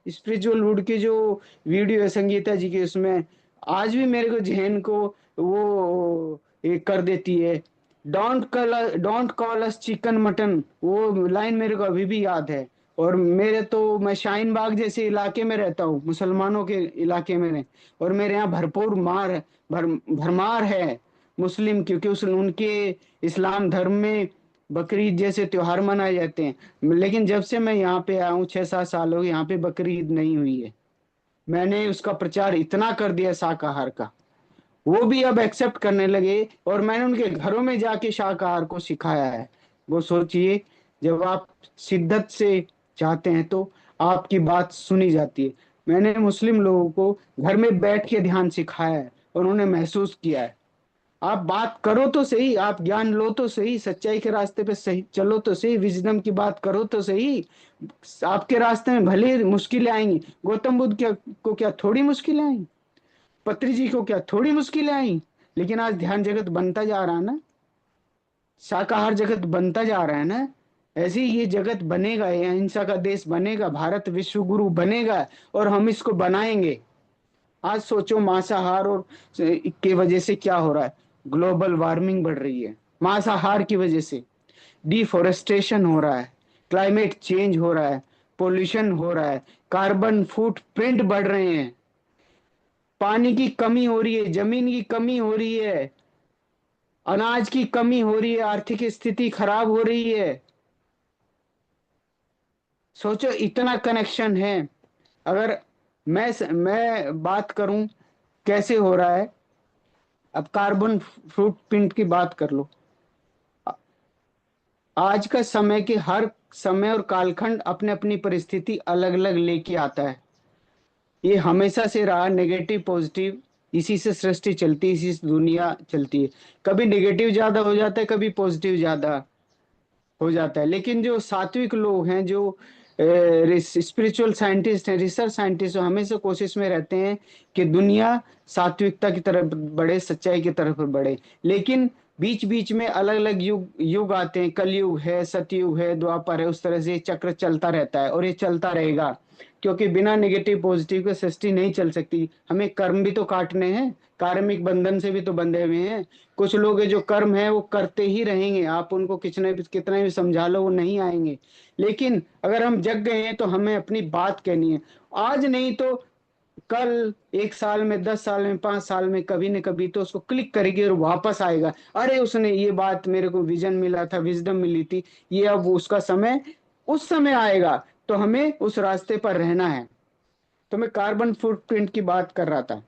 स्पिरिचुअल वुड की जो वीडियो है संगीता जी की, उसमें आज भी मेरे को जहन को वो कर देती है, don't call us chicken mutton, वो लाइन मेरे को अभी भी याद है। और मेरे तो, मैं शाहीन बाग जैसे इलाके में रहता हूँ, मुसलमानों के इलाके में नहीं, और मेरे यहाँ भरपूर मार है, भरमार है मुस्लिम, क्योंकि उस उनके इस्लाम धर्म में बकरीद जैसे त्योहार मनाए जाते हैं। लेकिन जब से मैं यहाँ पे आया हूँ, 6-7 साल हो गए, यहाँ पे बकरीद नहीं हुई है। मैंने उसका प्रचार इतना कर दिया शाकाहार का, वो भी अब एक्सेप्ट करने लगे, और मैंने उनके घरों में जाके शाकाहार को सिखाया है। वो सोचिए, जब आप शिद्दत से चाहते हैं तो आपकी बात सुनी जाती है। मैंने मुस्लिम लोगों को घर में बैठ के ध्यान सिखाया है, और उन्होंने महसूस किया है। आप बात करो तो सही, आप ज्ञान लो तो सही, सच्चाई के रास्ते पे सही चलो तो सही, विजडम की बात करो तो सही। आपके रास्ते में भले ही मुश्किलें आएंगी, गौतम बुद्ध को क्या थोड़ी मुश्किलें आई, पत्री जी को क्या थोड़ी मुश्किलें आई, लेकिन आज ध्यान जगत बनता जा रहा है ना, शाकाहार जगत बनता जा रहा है ना। ऐसे ही ये जगत बनेगा, ये अहिंसा का देश बनेगा, भारत विश्व गुरु बनेगा, और हम इसको बनाएंगे। आज सोचो, मांसाहार और के वजह से क्या हो रहा है, ग्लोबल वार्मिंग बढ़ रही है मांसाहार की वजह से, डिफोरेस्टेशन हो रहा है, क्लाइमेट चेंज हो रहा है, पोल्यूशन हो रहा है, कार्बन फुटप्रिंट बढ़ रहे हैं, पानी की कमी हो रही है, जमीन की कमी हो रही है, अनाज की कमी हो रही है, आर्थिक स्थिति खराब हो रही है। सोचो, इतना कनेक्शन है। अगर मैं बात करूं कैसे हो रहा है, अब कार्बन फुटप्रिंट की बात कर लो। आज का समय के हर समय और कालखंड अपने अपनी परिस्थिति अलग अलग लेके आता है। ये हमेशा से रहा, नेगेटिव पॉजिटिव, इसी से सृष्टि चलती है, इसी से दुनिया चलती है। कभी नेगेटिव ज्यादा हो जाता है, कभी पॉजिटिव ज्यादा हो जाता है। लेकिन जो सात्विक लोग हैं, जो स्पिरिचुअल साइंटिस्ट हैं, रिसर्च साइंटिस्ट, जो हमेशा कोशिश में रहते हैं कि दुनिया सात्विकता की तरफ बढ़े, सच्चाई की तरफ बढ़े। लेकिन बीच बीच में अलग अलग युग युग आते हैं, कलयुग है, सतयुग है, द्वापर है, उस तरह से ये चक्र चलता रहता है, और ये चलता रहेगा। क्योंकि बिना नेगेटिव पॉजिटिव के सृष्टि नहीं चल सकती। हमें कर्म भी तो काटने हैं, कार्मिक बंधन से भी तो बंधे हुए हैं। कुछ लोग हैं जो कर्म है वो करते ही रहेंगे, आप उनको कितना भी समझा लो वो नहीं आएंगे। लेकिन अगर हम जग गए हैं तो हमें अपनी बात कहनी है, आज नहीं तो कल, 1 साल में, 10 साल में, 5 साल में, कभी न कभी तो उसको क्लिक करेगी और वापस आएगा। अरे उसने ये बात, मेरे को विजन मिला था, विजडम मिली थी, ये अब उसका समय, उस समय आएगा। तो हमें उस रास्ते पर रहना है। तो मैं कार्बन फुटप्रिंट की बात कर रहा था।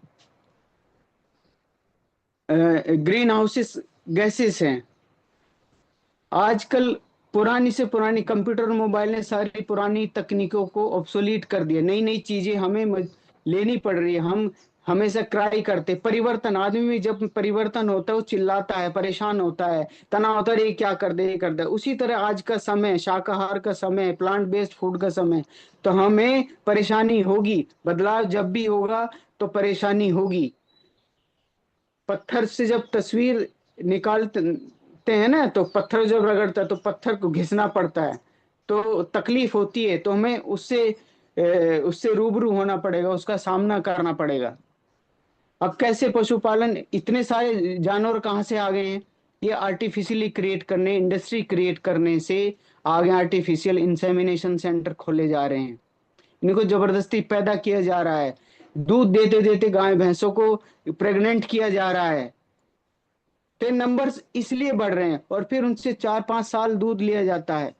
ग्रीन हाउसेस गैसेस हैं आजकल। पुरानी से पुरानी कंप्यूटर और मोबाइल ने सारी पुरानी तकनीकों को ऑब्सोलीट कर दिया। नई नई चीजें हमें लेनी पड़ रही है। हम हमेशा क्राई करते, परिवर्तन, आदमी में जब परिवर्तन होता है वो चिल्लाता है, परेशान होता है, तनाव होता है, ये क्या कर दे, ये कर दे। उसी तरह आज का समय शाकाहार का समय, प्लांट बेस्ड फूड का समय। तो हमें परेशानी होगी, बदलाव जब भी होगा तो परेशानी होगी। पत्थर से जब तस्वीर निकालते हैं ना, तो पत्थर जब रगड़ता है तो पत्थर को घिसना पड़ता है, तो तकलीफ होती है। तो हमें उससे रूबरू होना पड़ेगा, उसका सामना करना पड़ेगा। अब कैसे पशुपालन, इतने सारे जानवर कहाँ से आ गए हैं? ये आर्टिफिशियली क्रिएट करने, इंडस्ट्री क्रिएट करने से आगे आर्टिफिशियल इंसेमिनेशन सेंटर खोले जा रहे हैं। इनको जबरदस्ती पैदा किया जा रहा है, दूध देते देते गाय भैंसों को प्रेग्नेंट किया जा रहा है। तो नंबर्स इसलिए बढ़ रहे हैं, और फिर उनसे 4-5 साल दूध लिया जाता है।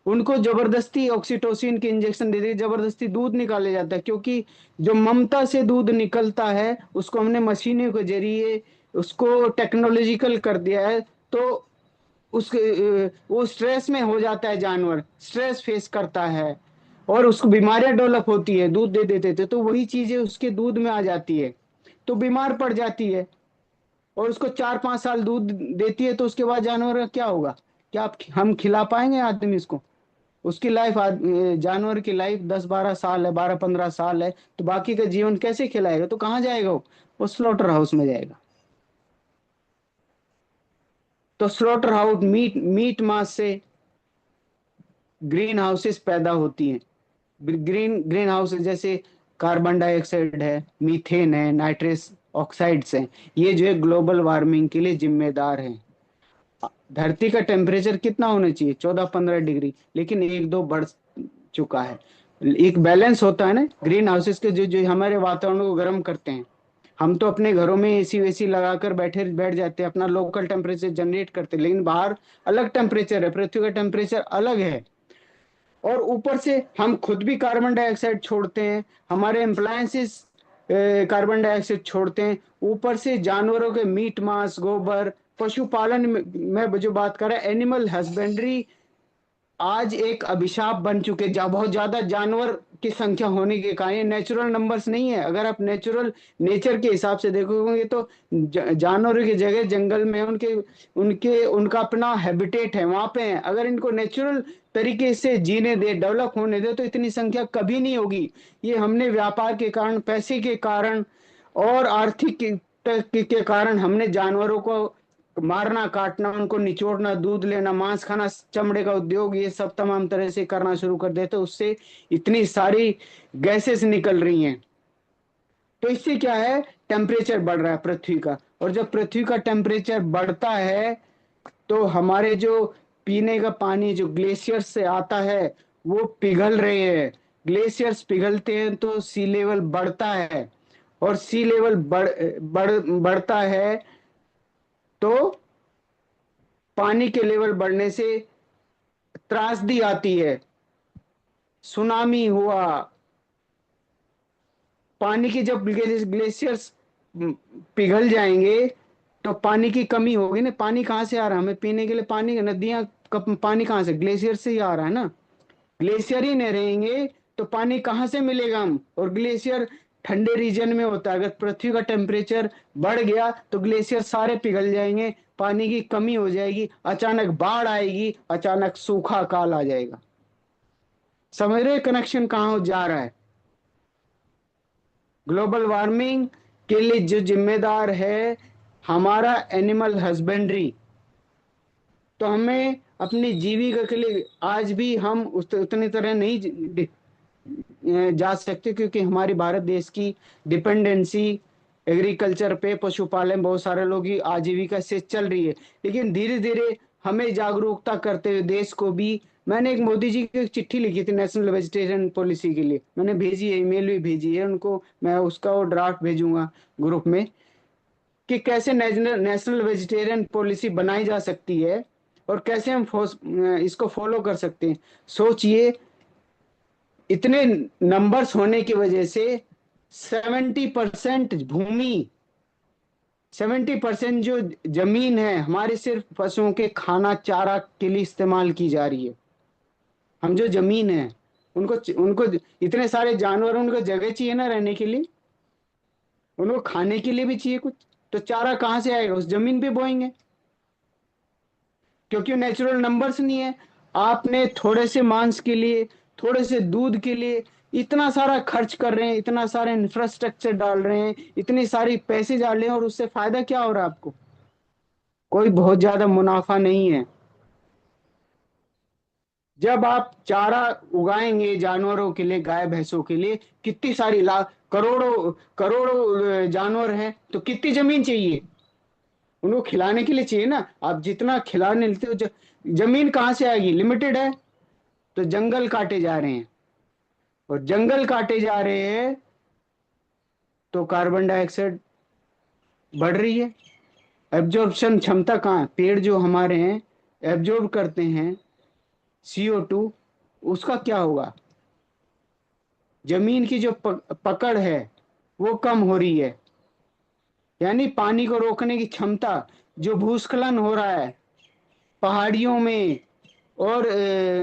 उनको जबरदस्ती ऑक्सीटोसिन के इंजेक्शन दे दिए, जबरदस्ती दूध निकाले जाता है। क्योंकि जो ममता से दूध निकलता है उसको हमने मशीनों के जरिए उसको टेक्नोलॉजिकल कर दिया है। तो उसके वो स्ट्रेस में हो जाता है, जानवर स्ट्रेस फेस करता है, और उसको बीमारियां डेवलप होती है। दूध दे देते थे तो वही चीजें उसके दूध में आ जाती है, तो बीमार पड़ जाती है। और उसको 4-5 साल दूध देती है, तो उसके बाद जानवर का क्या होगा? क्या हम खिला पाएंगे आदमी इसको? उसकी लाइफ, जानवर की लाइफ 10-12 साल है, 12-15 साल है, तो बाकी का जीवन कैसे खिलाएगा? तो कहाँ जाएगा वो स्लॉटर हाउस में जाएगा। तो स्लॉटर हाउस, मीट मांस से ग्रीन हाउसेस पैदा होती हैं। ग्रीन हाउस जैसे कार्बन डाइऑक्साइड है, मीथेन है, नाइट्रस ऑक्साइड्स हैं, ये जो है ग्लोबल वार्मिंग के लिए जिम्मेदार हैं। धरती का टेम्परेचर कितना होना चाहिए, 14-15 डिग्री, लेकिन 1-2 बढ़ चुका है। एक बैलेंस होता है ना, ग्रीन हाउसेस के जो जो हमारे वातावरण को गर्म करते हैं। हम तो अपने घरों में एसी वेसी लगाकर बैठ जाते हैं, अपना लोकल टेम्परेचर जनरेट करते हैं, लेकिन बाहर अलग टेम्परेचर है, पृथ्वी का टेम्परेचर अलग है। और ऊपर से हम खुद भी कार्बन डाइऑक्साइड छोड़ते हैं, हमारे एम्प्लायंसेस कार्बन डाइऑक्साइड छोड़ते हैं, ऊपर से जानवरों के मीट मांस गोबर, पशुपालन में जो बात कर रहा है, एनिमल हस्बेंड्री आज एक अभिशाप बन चुके, बहुत ज्यादा जानवर की संख्या होने के कारण। ये नेचुरल नंबर्स नहीं है। अगर आप नेचर के हिसाब से देखोगे तो जानवरों की जगह जंगल में उनके उनके उनका अपना हैबिटेट है, वहां पे है। अगर इनको नेचुरल तरीके से जीने दे, डेवलप होने दे, तो इतनी संख्या कभी नहीं होगी। ये हमने व्यापार के कारण, पैसे के कारण और आर्थिक के कारण हमने जानवरों को मारना, काटना, उनको निचोड़ना, दूध लेना, मांस खाना, चमड़े का उद्योग, ये सब तमाम तरह से करना शुरू कर देते, उससे इतनी सारी गैसेस निकल रही हैं। तो इससे क्या है, टेम्परेचर बढ़ रहा है पृथ्वी का। और जब पृथ्वी का टेम्परेचर बढ़ता है तो हमारे जो पीने का पानी जो ग्लेशियर्स से आता है वो पिघल रहे हैं। ग्लेशियर्स पिघलते हैं तो सी लेवल बढ़ता है, और सी लेवल बढ़ता है तो पानी के लेवल बढ़ने से त्रासदी आती है, सुनामी हुआ। पानी की जब ग्लेशियर्स पिघल जाएंगे तो पानी की कमी होगी ना। पानी कहाँ से आ रहा है हमें पीने के लिए, पानी नदियां का पानी कहाँ से, ग्लेशियर से ही आ रहा है ना। ग्लेशियर ही नहीं रहेंगे तो पानी कहाँ से मिलेगा हम। और ग्लेशियर ठंडे रीजन में होता है, अगर पृथ्वी का टेम्परेचर बढ़ गया तो ग्लेशियर सारे पिघल जाएंगे, पानी की कमी हो जाएगी, अचानक बाढ़ आएगी, अचानक सूखा काल आ जाएगा। समझ रहे कनेक्शन कहाँ हो जा रहा है। ग्लोबल वार्मिंग के लिए जो जिम्मेदार है हमारा एनिमल हस्बेंड्री। तो हमें अपनी जीविका के लिए आज भी हम उतनी तरह नहीं जा सकते, क्योंकि हमारे भारत देश की डिपेंडेंसी एग्रीकल्चर पे, पशुपालन, बहुत सारे लोग की आजीविका से चल रही है। लेकिन धीरे धीरे हमें जागरूकता करते हुए देश को भी, मैंने एक मोदी जी की एक चिट्ठी लिखी थी नेशनल वेजिटेरियन पॉलिसी के लिए, मैंने भेजी है, ईमेल भी भेजी है उनको, मैं उसका वो ड्राफ्ट भेजूंगा ग्रुप में, कि कैसे नेशनल वेजिटेरियन पॉलिसी बनाई जा सकती है और कैसे हम इसको फॉलो कर सकते हैं। सोचिए, इतने नंबर्स होने की वजह से 70% भूमि, 70% जो जमीन है हमारी सिर्फ पशुओं के खाना चारा के लिए इस्तेमाल की जा रही है। हम जो जमीन है, उनको उनको इतने सारे जानवर, उनको जगह चाहिए ना रहने के लिए, उनको खाने के लिए भी चाहिए कुछ, तो चारा कहाँ से आएगा, उस जमीन पे बोएंगे, क्योंकि नेचुरल नंबर्स नहीं है। आपने थोड़े से मांस के लिए, थोड़े से दूध के लिए इतना सारा खर्च कर रहे हैं, इतना सारा इंफ्रास्ट्रक्चर डाल रहे हैं, इतनी सारी पैसे डाल रहे हैं, और उससे फायदा क्या हो रहा है आपको, कोई बहुत ज्यादा मुनाफा नहीं है। जब आप चारा उगाएंगे जानवरों के लिए, गाय भैंसों के लिए, कितनी सारी लाख करोड़ों करोड़ों जानवर हैं, तो कितनी जमीन चाहिए उनको खिलाने के लिए, चाहिए ना। आप जितना खिलाने लेते हो, जमीन कहाँ से आएगी, लिमिटेड है। तो जंगल काटे जा रहे हैं, और जंगल काटे जा रहे हैं तो कार्बन डाइऑक्साइड बढ़ रही है। एब्जॉर्प्शन क्षमता कहाँ है, पेड़ जो हमारे हैं एब्जॉर्ब करते हैं CO2, उसका क्या होगा। जमीन की जो पकड़ है वो कम हो रही है, यानी पानी को रोकने की क्षमता, जो भूस्खलन हो रहा है पहाड़ियों में और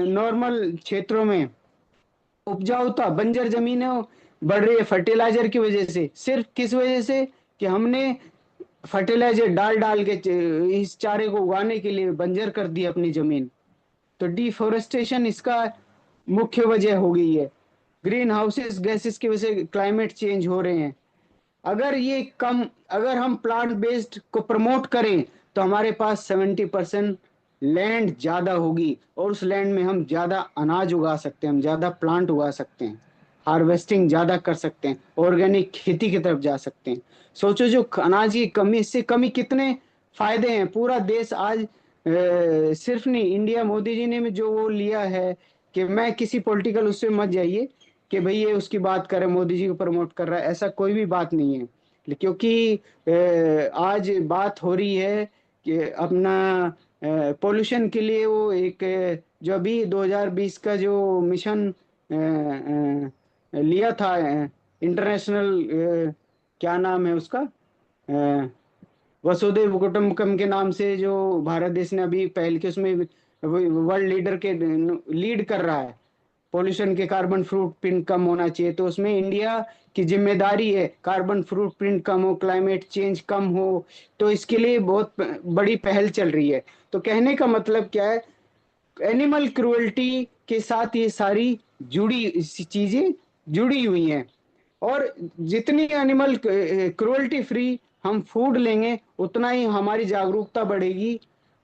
नॉर्मल क्षेत्रों में, उपजाऊता, बंजर जमीनें बढ़ रही है फर्टिलाइजर की वजह से। सिर्फ किस वजह से, कि हमने फर्टिलाइजर डाल डाल के इस चारे को उगाने के लिए बंजर कर दिया अपनी जमीन। तो डिफोरेस्टेशन इसका मुख्य वजह हो गई है। ग्रीन हाउसेस गैसेस की वजह से क्लाइमेट चेंज हो रहे हैं। अगर ये कम, अगर हम प्लांट बेस्ड को प्रमोट करें तो हमारे पास 70% लैंड ज्यादा होगी, और उस लैंड में हम ज्यादा अनाज उगा सकते हैं, हम ज्यादा प्लांट उगा सकते हैं, हार्वेस्टिंग ज्यादा कर सकते हैं, ऑर्गेनिक खेती की तरफ जा सकते हैं। सोचो, जो अनाज की कमी, इससे कमी कितने फायदे हैं। पूरा देश आज सिर्फ नहीं, इंडिया मोदी जी ने जो वो लिया है कि मैं किसी पॉलिटिकल उससे मत जाइए कि भाई ये उसकी बात कर रहा है, मोदी जी को प्रमोट कर रहा है, ऐसा कोई भी बात नहीं है। क्योंकि आज बात हो रही है कि अपना पोल्यूशन के लिए वो एक जो अभी 2020 का जो मिशन लिया था इंटरनेशनल, क्या नाम है उसका, वसुधैव कुटुंबकम के नाम से, जो भारत देश ने अभी पहल के उसमें वर्ल्ड लीडर के लीड कर रहा है, पोल्यूशन के कार्बन फुटप्रिंट कम होना चाहिए, तो उसमें इंडिया की जिम्मेदारी है कार्बन फुटप्रिंट कम हो, क्लाइमेट चेंज कम हो। तो इसके लिए बहुत बड़ी पहल चल रही है। तो कहने का मतलब क्या है, एनिमल क्रुएल्टी के साथ ये सारी जुड़ी चीजें जुड़ी हुई हैं। और जितनी एनिमल क्रुएल्टी फ्री हम फूड लेंगे उतना ही हमारी जागरूकता बढ़ेगी।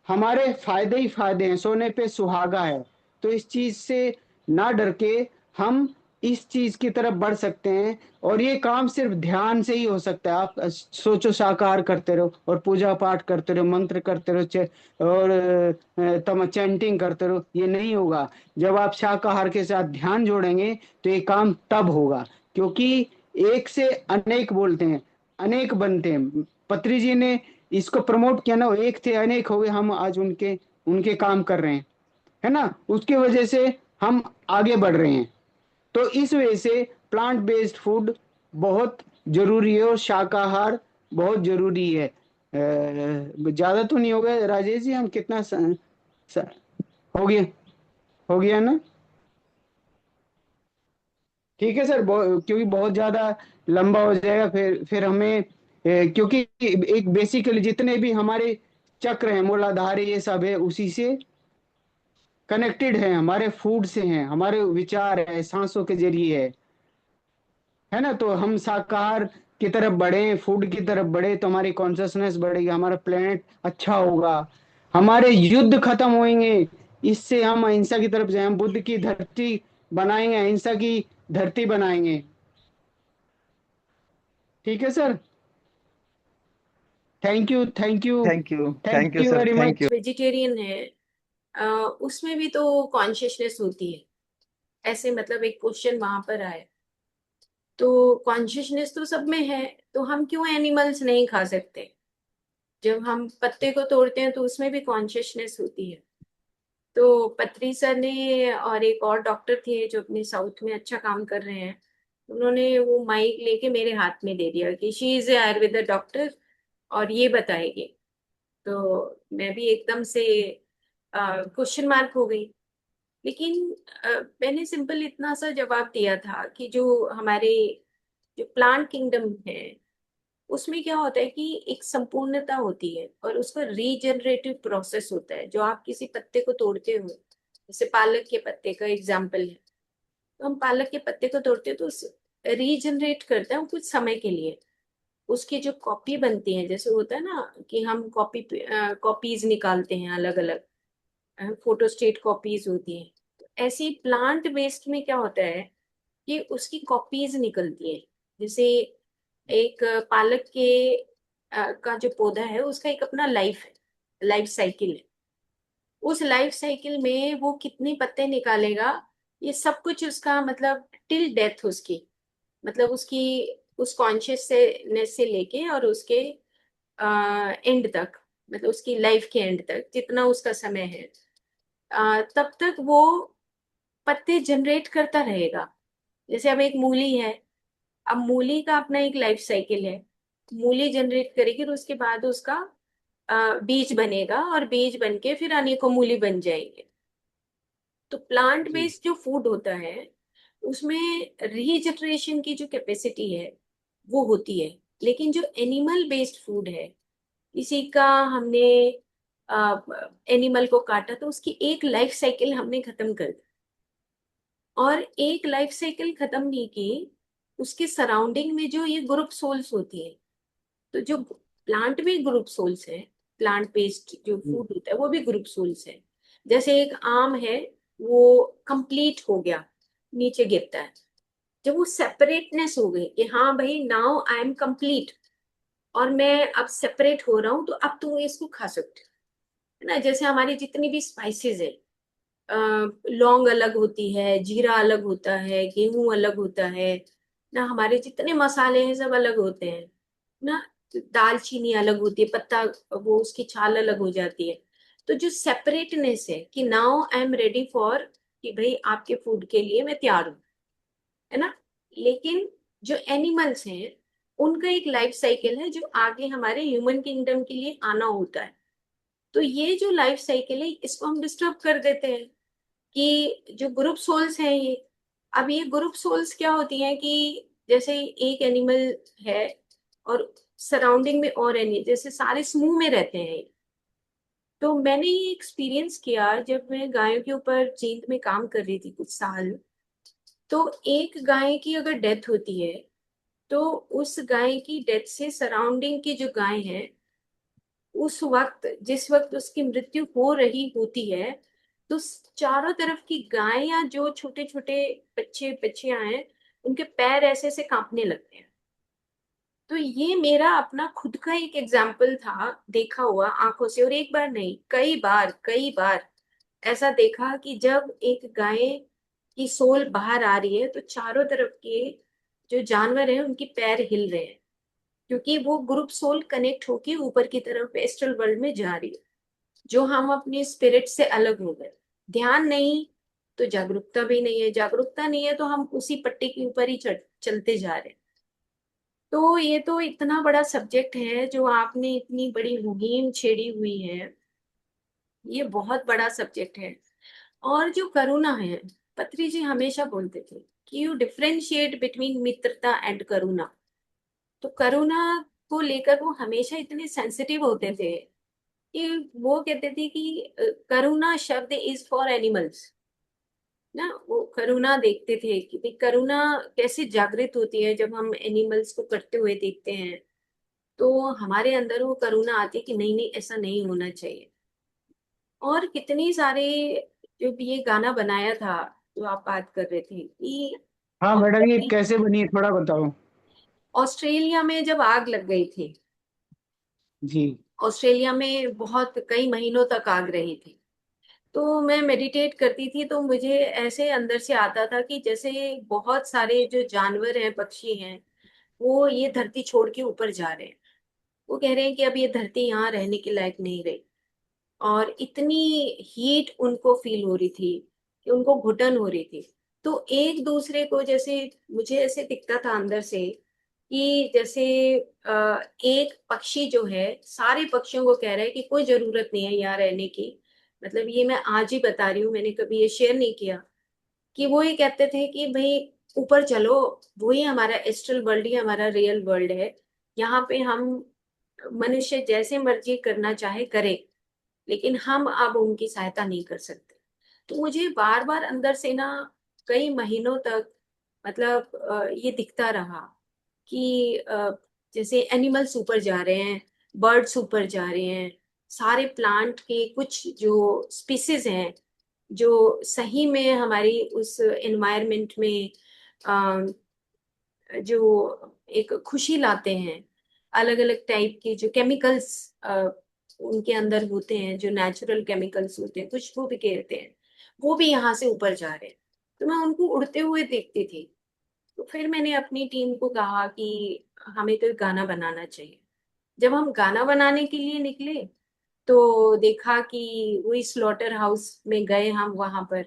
हमारे फायदे ही फायदे हैं, सोने पे सुहागा है। तो इस चीज से ना डर के हम इस चीज की तरफ बढ़ सकते हैं। और ये काम सिर्फ ध्यान से ही हो सकता है। आप सोचो, शाकाहार करते रहो और पूजा पाठ करते रहो, मंत्र करते रहो, और तम चैंटिंग करते रहो, ये नहीं होगा। जब आप शाकाहार के साथ ध्यान जोड़ेंगे तो ये काम तब होगा। क्योंकि एक से अनेक बोलते हैं, अनेक बनते हैं। पत्री जी ने इसको प्रमोट किया ना, वो एक थे अनेक हो गए, हम आज उनके उनके काम कर रहे हैं, है ना। उसकी वजह से हम आगे बढ़ रहे हैं। तो इस वजह से प्लांट बेस्ड फूड बहुत जरूरी है और शाकाहार बहुत जरूरी है। ज्यादा तो नहीं हो गया राजेश जी, हम कितना स, हो गया, हो गया ना। ठीक है सर, क्योंकि बहुत ज्यादा लंबा हो जाएगा, फिर हमें क्योंकि एक बेसिकली जितने भी हमारे चक्र हैं, मूलाधार ये सब है उसी से कनेक्टेड है, हमारे फूड से हैं, हमारे विचार है सांसों के जरिए है ना। तो हम शाकाहार की तरफ बढ़े, फूड की तरफ बढ़े, तो हमारी कॉन्शसनेस बढ़ेगी, हमारा प्लेनेट अच्छा होगा, हमारे युद्ध खत्म होंगे। इससे हम अहिंसा की तरफ जाए, हम बुद्ध की धरती बनाएंगे, अहिंसा की धरती बनाएंगे। ठीक है sir. Thank you, thank you, thank thank you you sir, very thank much. You. Vegetarian है, उसमें भी तो कॉन्शियसनेस होती है, ऐसे मतलब एक क्वेश्चन वहां पर आए। तो कॉन्शियसनेस तो सब में है, तो हम क्यों एनिमल्स नहीं खा सकते? जब हम पत्ते को तोड़ते हैं तो उसमें भी कॉन्शियसनेस होती है। तो पत्री सर ने और एक और डॉक्टर थे जो अपने साउथ में अच्छा काम कर रहे हैं, उन्होंने वो माइक लेके मेरे हाथ में दे दिया कि she is a Ayurveda doctor और ये बताएगी। तो मैं भी एकदम से क्वेश्चन मार्क हो गई। लेकिन मैंने सिंपल इतना सा जवाब दिया था कि जो हमारे जो प्लांट किंगडम है उसमें क्या होता है कि एक संपूर्णता होती है और उसका रीजनरेटिव प्रोसेस होता है। जो आप किसी पत्ते को तोड़ते हो, जैसे पालक के पत्ते का एग्जाम्पल है, तो हम पालक के पत्ते को तोड़ते हो तो रीजनरेट करता है वो कुछ समय के लिए। उसकी जो कॉपी बनती है, जैसे होता है ना कि हम कॉपीज निकालते हैं अलग अलग, फोटोस्टेट कॉपीज होती हैं। तो ऐसे ही प्लांट वेस्ट में क्या होता है कि उसकी कॉपीज निकलती है। जैसे एक पालक के का जो पौधा है उसका एक अपना लाइफ है, लाइफ साइकिल है। उस लाइफ साइकिल में वो कितने पत्ते निकालेगा, ये सब कुछ उसका मतलब टिल डेथ उसकी, मतलब उसकी उस कॉन्शियसनेस से लेके और उसके एंड तक, मतलब उसकी लाइफ के एंड तक जितना उसका समय है, तब तक वो पत्ते जनरेट करता रहेगा। जैसे अब एक मूली है, अब मूली का अपना एक लाइफ साइकिल है। मूली जनरेट करेगी तो उसके बाद उसका बीज बनेगा और बीज बन के फिर अनेकों मूली बन जाएंगे। तो प्लांट जी बेस्ड जो फूड होता है उसमें रीजनरेशन की जो कैपेसिटी है वो होती है। लेकिन जो एनिमल बेस्ड फूड है, किसी का हमने एनिमल को काटा तो उसकी एक लाइफ साइकिल हमने खत्म कर दी, और एक लाइफ साइकिल खत्म नहीं की, उसके सराउंडिंग में जो ये ग्रुप सोल्स होती है, तो जो प्लांट भी ग्रुप सोल्स है, प्लांट बेस्ड जो जी फूड होता है वो भी ग्रुप सोल्स है। जैसे एक आम है, वो कंप्लीट हो गया, नीचे गिरता है, जब वो सेपरेटनेस हो गई कि हाँ भाई नाउ आई एम कंप्लीट और मैं अब सेपरेट हो रहा हूं, तो अब तुम इसको खा सकते हो। है ना। जैसे हमारी जितनी भी स्पाइसेस है, लौंग अलग होती है, जीरा अलग होता है, गेहूं अलग होता है ना, हमारे जितने मसाले हैं सब अलग होते हैं ना। दालचीनी अलग होती है, पत्ता, वो उसकी छाल अलग हो जाती है। तो जो सेपरेटनेस है कि now I am ready for, कि भाई आपके फूड के लिए मैं तैयार हूँ, है ना। लेकिन जो एनिमल्स हैं उनका एक लाइफ साइकिल है जो आगे हमारे ह्यूमन किंगडम के लिए आना होता है। तो ये जो लाइफ साइकिल है इसको हम डिस्टर्ब कर देते हैं कि जो ग्रुप सोल्स हैं ये, अब ये ग्रुप सोल्स क्या होती हैं कि जैसे एक एनिमल है और सराउंडिंग में और एनिमल, जैसे सारे समूह में रहते हैं ये। तो मैंने ये एक्सपीरियंस किया जब मैं गायों के ऊपर जींद में काम कर रही थी कुछ साल। तो एक गाय की अगर डेथ होती है तो उस गाय की डेथ से सराउंडिंग की जो गाय है, उस वक्त जिस वक्त उसकी मृत्यु हो रही होती है, तो चारों तरफ की गाय या जो छोटे छोटे बच्चे बच्चियां हैं उनके पैर ऐसे ऐसे कांपने लगते हैं। तो ये मेरा अपना खुद का एक एग्जाम्पल था, देखा हुआ आंखों से, और एक बार नहीं कई बार ऐसा देखा कि जब एक गाय की सोल बाहर आ रही है तो चारों तरफ के जो जानवर हैं उनकी पैर हिल रहे हैं, क्योंकि वो ग्रुप सोल कनेक्ट होके ऊपर की तरफ एस्ट्रल वर्ल्ड में जा रही है। जो हम अपने स्पिरिट से अलग हो गए, ध्यान नहीं तो जागरूकता भी नहीं है, जागरूकता नहीं है तो हम उसी पट्टी के ऊपर ही चलते जा रहे हैं। तो ये तो इतना बड़ा सब्जेक्ट है जो आपने इतनी बड़ी मुहिम छेड़ी हुई है, ये बहुत बड़ा सब्जेक्ट है। और जो करुणा है, पत्री जी हमेशा बोलते थे कि यू डिफरेंशिएट बिटवीन मित्रता एंड करुणा। तो करुणा को लेकर वो हमेशा इतने सेंसिटिव होते थे कि वो कहते थे कि करुणा शब्द इज फॉर एनिमल्स ना। वो करुणा देखते थे कि भाई करुणा कैसे जागृत होती है जब हम एनिमल्स को करते हुए देखते हैं। तो हमारे अंदर वो करुणा आती है कि नहीं नहीं ऐसा नहीं होना चाहिए। और कितनी सारे, जो भी ये गाना बनाया था जो आप बात कर रहे थे कि हाँ मैडम, ये ऑस्ट्रेलिया कैसे बनी है थोड़ा बताओ। ऑस्ट्रेलिया में जब आग लग गई थी, जी। ऑस्ट्रेलिया में बहुत कई महीनों तक आग रही थी। तो मैं मेडिटेट करती थी तो मुझे ऐसे अंदर से आता था कि जैसे बहुत सारे जो जानवर हैं, पक्षी हैं, वो ये धरती छोड़ के ऊपर जा रहे हैं। वो कह रहे हैं कि अब ये धरती यहाँ रहने के लायक नहीं रही। और इतनी हीट उनको फील हो रही थी कि उनको घुटन हो रही थी। तो एक दूसरे को जैसे, मुझे ऐसे दिखता था अंदर से कि जैसे एक पक्षी जो है सारे पक्षियों को कह रहा है कि कोई जरूरत नहीं है यहाँ रहने की। मतलब ये मैं आज ही बता रही हूँ, मैंने कभी ये शेयर नहीं किया। कि वो ये कहते थे कि भाई ऊपर चलो, वही हमारा एस्ट्रल वर्ल्ड ही हमारा रियल वर्ल्ड है। यहाँ पे हम मनुष्य जैसे मर्जी करना चाहे करे, लेकिन हम अब उनकी सहायता नहीं कर सकते। तो मुझे बार बार अंदर से ना कई महीनों तक, मतलब ये दिखता रहा कि जैसे एनिमल्स ऊपर जा रहे हैं, बर्ड्स ऊपर जा रहे हैं, सारे प्लांट के कुछ जो स्पीसीज हैं जो सही में हमारी उस एनवायरनमेंट में जो एक खुशी लाते हैं, अलग अलग टाइप के जो केमिकल्स उनके अंदर होते हैं, जो नेचुरल केमिकल्स होते हैं, खुशबू भी कहते हैं, वो भी यहाँ से ऊपर जा रहे हैं। तो मैं उनको उड़ते हुए देखती थी। तो फिर मैंने अपनी टीम को कहा कि हमें तो एक गाना बनाना चाहिए। जब हम गाना बनाने के लिए निकले तो देखा कि वही स्लॉटर हाउस में गए हम वहां पर।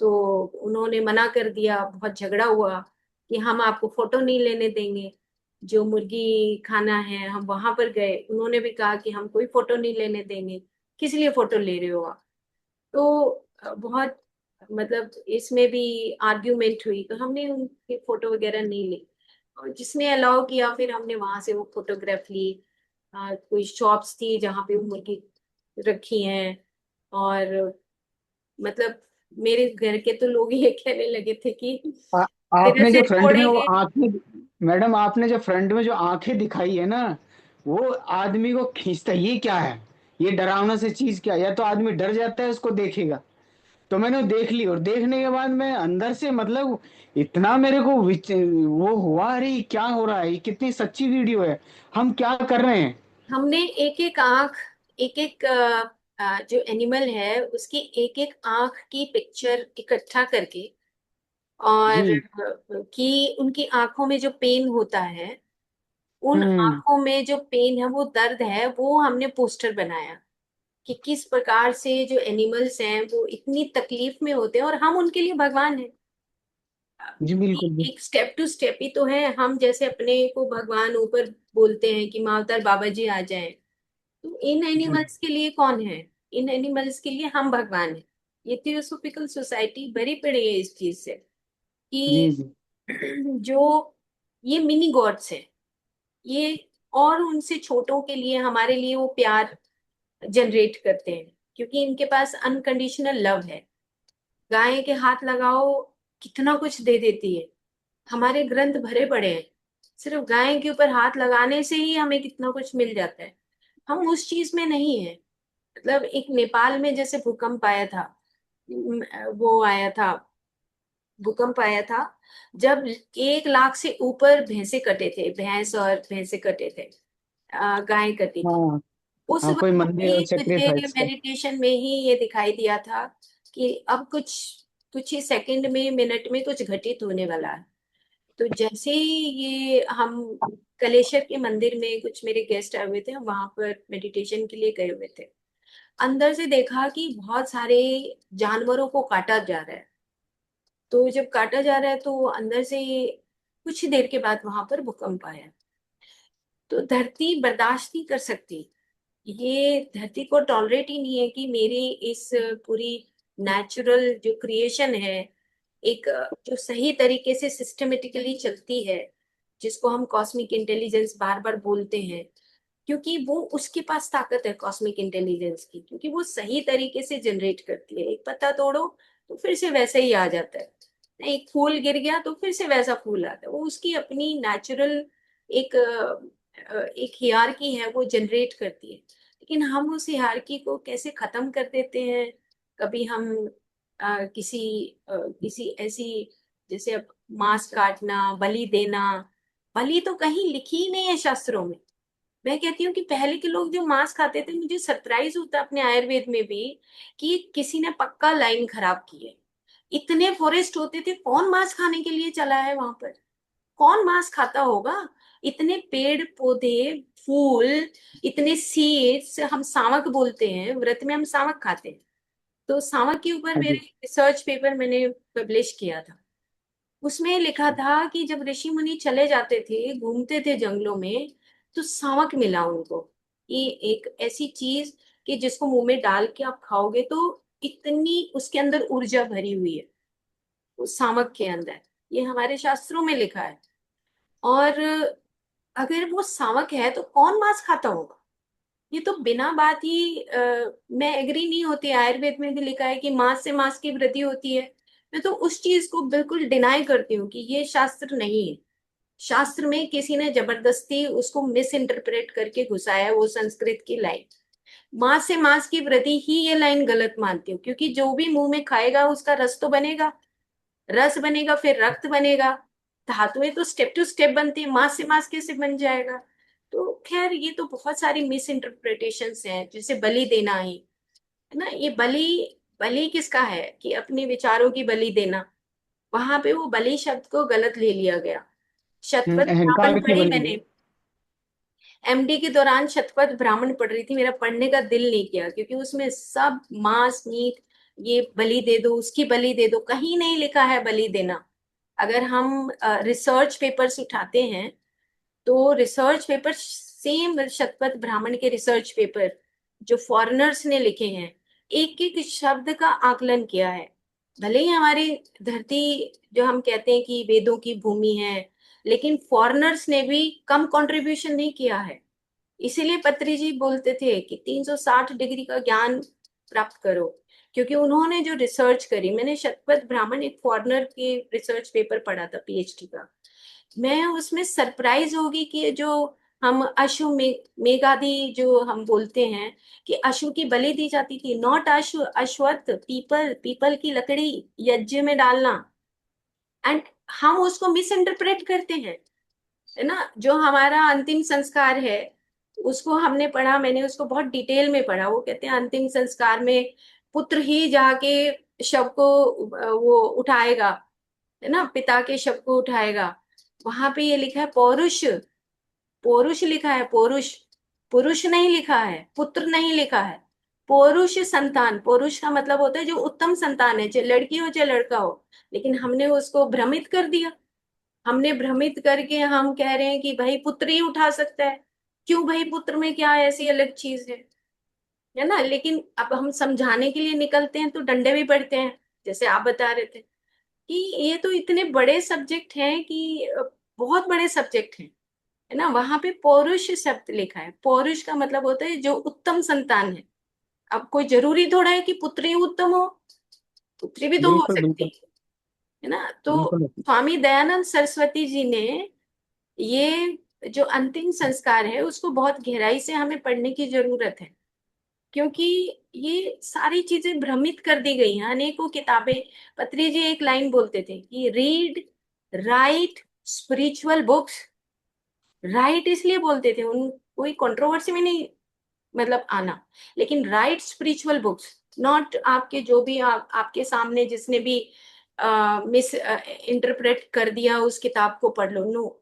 तो उन्होंने मना कर दिया, बहुत झगड़ा हुआ कि हम आपको फोटो नहीं लेने देंगे। जो मुर्गी खाना है हम वहां पर गए, उन्होंने भी कहा कि हम कोई फोटो नहीं लेने देंगे, किस लिए फोटो ले रहे हो आप। तो बहुत, मतलब इसमें भी आर्ग्यूमेंट हुई, तो हमने उनकी फोटो वगैरह नहीं ली। और जिसने अलाउ किया फिर हमने वहां से वो फोटोग्राफ ली। कोई शॉप्स थी जहाँ पे वो मुर्गी रखी हैं। और मतलब मेरे घर के तो लोग ये कहने लगे थे कि आ, तेरा आपने जो सिर फ्रंट में वो फोड़ेंगे। आंखें, मैडम आपने जो फ्रंट में जो आंखें दिखाई है ना, वो आदमी को खींचता है। ये क्या है? ये डरावना सी चीज क्या है? या तो आदमी डर जाता है उसको देखेगा। तो मैंने देख ली, और देखने के बाद मैं अंदर से मतलब इतना मेरे को वो हुआ, अरे ये क्या हो रहा है? ये कितनी सच्ची वीडियो है। हम क्या कर रहे हैं? हमने एक एक आंख, एक एक जो एनिमल है उसकी एक एक आंख की पिक्चर इकट्ठा करके, और जी। कि उनकी आंखों में जो पेन होता है, उन हम्म। आंखों में जो पेन है, वो दर्द है, वो हमने पोस्टर बनाया कि किस प्रकार से जो एनिमल्स हैं वो इतनी तकलीफ में होते हैं और हम उनके लिए भगवान हैं। जी बिल्कुल भी। एक स्टेप टू स्टेप ही तो है। हम जैसे अपने को भगवान ऊपर बोलते हैं कि मावतार बाबा जी आ जाएं, तो इन जी एनिमल्स के लिए कौन है? इन एनिमल्स के लिए हम भगवान हैं। ये थियोसॉफिकल सोसाइटी भरी पड़ी है इस चीज से जी। कि जी जो ये मिनी गॉड्स हैं, ये और उनसे छोटों के लिए, हमारे लिए वो प्यार जनरेट करते हैं, क्योंकि इनके पास अनकंडीशनल लव है। गाय के हाथ लगाओ, कितना कुछ दे देती है। हमारे ग्रंथ भरे पड़े हैं, सिर्फ गाय के ऊपर हाथ लगाने से ही हमें कितना कुछ मिल जाता है। हम उस चीज में नहीं है। मतलब एक नेपाल में जैसे भूकंप आया था, वो आया था, भूकंप आया था जब 1 लाख से ऊपर भैंसे कटे थे, भैंस और भैंसे कटे थे, गाय कटी थी। हाँ। उस हाँ, कोई वक्त मंदिर और भी मुझे सेक्रीफाइस का। मेडिटेशन में ही ये दिखाई दिया था कि अब कुछ कुछ ही सेकंड में, मिनट में कुछ घटित होने वाला है। तो जैसे ही ये हम कलेश्वर के मंदिर में, कुछ मेरे गेस्ट आए हुए थे, हम वहां पर मेडिटेशन के लिए गए हुए थे, अंदर से देखा कि बहुत सारे जानवरों को काटा जा रहा है। तो जब काटा जा रहा है तो अंदर से कुछ ही देर के बाद वहां पर भूकंप आया। तो धरती बर्दाश्त नहीं कर सकती। ये धरती को टॉलरेट ही नहीं है कि मेरी इस पूरी नेचुरल जो क्रिएशन है, एक जो सही तरीके से सिस्टमेटिकली चलती है, जिसको हम कॉस्मिक इंटेलिजेंस बार बार बोलते हैं, क्योंकि वो उसके पास ताकत है कॉस्मिक इंटेलिजेंस की, क्योंकि वो सही तरीके से जनरेट करती है। एक पत्ता तोड़ो तो फिर से वैसे ही आ जाता है, एक फूल गिर गया तो फिर से वैसा फूल आता है। वो उसकी अपनी नेचुरल एक एक हियरार्की है, वो जनरेट करती है। लेकिन हम उस हियरार्की को कैसे खत्म कर देते हैं। कभी हम किसी ऐसी, जैसे अब मांस काटना, बलि देना, बलि तो कहीं लिखी ही नहीं है शास्त्रों में। मैं कहती हूँ कि पहले के लोग जो मांस खाते थे, मुझे सरप्राइज होता अपने आयुर्वेद में भी कि किसी ने पक्का लाइन खराब की है। इतने फॉरेस्ट होते थे, कौन मांस खाने के लिए चला है वहां पर? कौन मांस खाता होगा? इतने पेड़ पौधे, फूल, इतने सीड्स, हम सावक बोलते हैं, व्रत में हम सावक खाते हैं। तो सावक के ऊपर हाँ मेरे जी। रिसर्च पेपर मैंने पब्लिश किया था। उसमें लिखा था कि जब ऋषि मुनि चले जाते थे, घूमते थे जंगलों में, तो सावक मिला उनको। ये एक ऐसी चीज कि जिसको मुंह में डाल के आप खाओगे तो इतनी उसके अंदर ऊर्जा भरी हुई है, उस सावक के अंदर। ये हमारे शास्त्रों में लिखा है। और अगर वो सावक है तो कौन मांस खाता होगा? ये तो बिना बात ही मैं एग्री नहीं होती। आयुर्वेद में भी लिखा है कि मांस से मांस की वृद्धि होती है। मैं तो उस चीज को बिल्कुल डिनाई करती हूँ कि ये शास्त्र नहीं है। शास्त्र में किसी ने जबरदस्ती उसको मिस इंटरप्रेट करके घुसाया है, वो संस्कृत की लाइन। मांस से मांस की वृद्धि ही ये लाइन गलत मानती हूँ, क्योंकि जो भी मुंह में खाएगा उसका रस तो बनेगा, रस बनेगा, फिर रक्त बनेगा। धातुएं तो स्टेप टू स्टेप बनती है, मास से मास कैसे बन जाएगा? तो खैर, ये तो बहुत सारी मिस इंटरप्रिटेशंस हैं। जैसे बलि देना ही है ना, ये बलि, बलि किसका है कि अपने विचारों की बलि देना। वहां पे वो बलि शब्द को गलत ले लिया गया। शतपथ अहंकार ब्राह्मण की पढ़ी बलि दे। मैंने, एमडी के दौरान शतपथ ब्राह्मण पढ़ रही थी, मेरा पढ़ने का दिल नहीं किया, क्योंकि उसमें सब मांस मीट, ये बलि दे दो, उसकी बलि दे दो, कहीं नहीं लिखा है बलि देना। अगर हम रिसर्च पेपर्स उठाते हैं, तो research paper same Shatapatha Brahmana के रिसर्च पेपर जो फॉरेनर्स ने लिखे हैं, एक एक शब्द का आकलन किया है। भले ही हमारी धरती, जो हम कहते हैं कि वेदों की भूमि है, लेकिन फॉरेनर्स ने भी कम कंट्रीब्यूशन नहीं किया है। इसीलिए पत्री जी बोलते थे कि 360 डिग्री का ज्ञान प्राप्त करो, क्योंकि उन्होंने जो रिसर्च करी। मैंने शतपथ ब्राह्मण, एक फॉरेनर के रिसर्च पेपर पढ़ा था, पीएचडी का। मैं उसमें सरप्राइज होगी कि जो हम मेघादि जो हम बोलते हैं कि अश्व की बलि दी जाती थी, नॉट अश्व, अश्वत्थ, पीपल, पीपल की लकड़ी यज्ञ में डालना। एंड हम उसको मिस इंटरप्रेट करते हैं, है ना। जो हमारा अंतिम संस्कार है, उसको हमने पढ़ा, मैंने उसको बहुत डिटेल में पढ़ा। वो कहते हैं अंतिम संस्कार में पुत्र ही जाके शव को वो उठाएगा, है ना, पिता के शव को उठाएगा। वहां पे ये लिखा है पौरुष, पौरुष लिखा है, पौरुष, पुरुष नहीं लिखा है, पुत्र नहीं लिखा है, पौरुष संतान। पौरुष का मतलब होता है जो उत्तम संतान है, चाहे लड़की हो चाहे लड़का हो। लेकिन हमने उसको भ्रमित कर दिया, हमने भ्रमित करके हम कह रहे हैं कि भाई पुत्र ही उठा सकता है। क्यों भाई, पुत्र में क्या ऐसी अलग चीज है ना। लेकिन अब हम समझाने के लिए निकलते हैं तो डंडे भी पड़ते हैं, जैसे आप बता रहे थे कि ये तो इतने बड़े सब्जेक्ट हैं कि बहुत बड़े सब्जेक्ट हैं, है ना। वहां पे पौरुष शब्द लिखा है, पौरुष का मतलब होता है जो उत्तम संतान है। अब कोई जरूरी थोड़ा है कि पुत्री उत्तम हो, पुत्री भी तो हो बिल्कुल सकती बिल्कुल है ना। तो बिल्कुल। स्वामी दयानंद सरस्वती जी ने ये जो अंतिम संस्कार है उसको बहुत गहराई से हमें पढ़ने की जरूरत है, क्योंकि ये सारी चीजें भ्रमित कर दी गई हैं अनेकों किताबें। पत्री जी एक लाइन बोलते थे कि read write spiritual books. Right इसलिए बोलते थे, उन कोई कंट्रोवर्सी में नहीं मतलब आना, लेकिन राइट स्पिरिचुअल बुक्स, नॉट आपके जो भी आपके सामने जिसने भी मिस इंटरप्रेट कर दिया उस किताब को पढ़ लो। नो,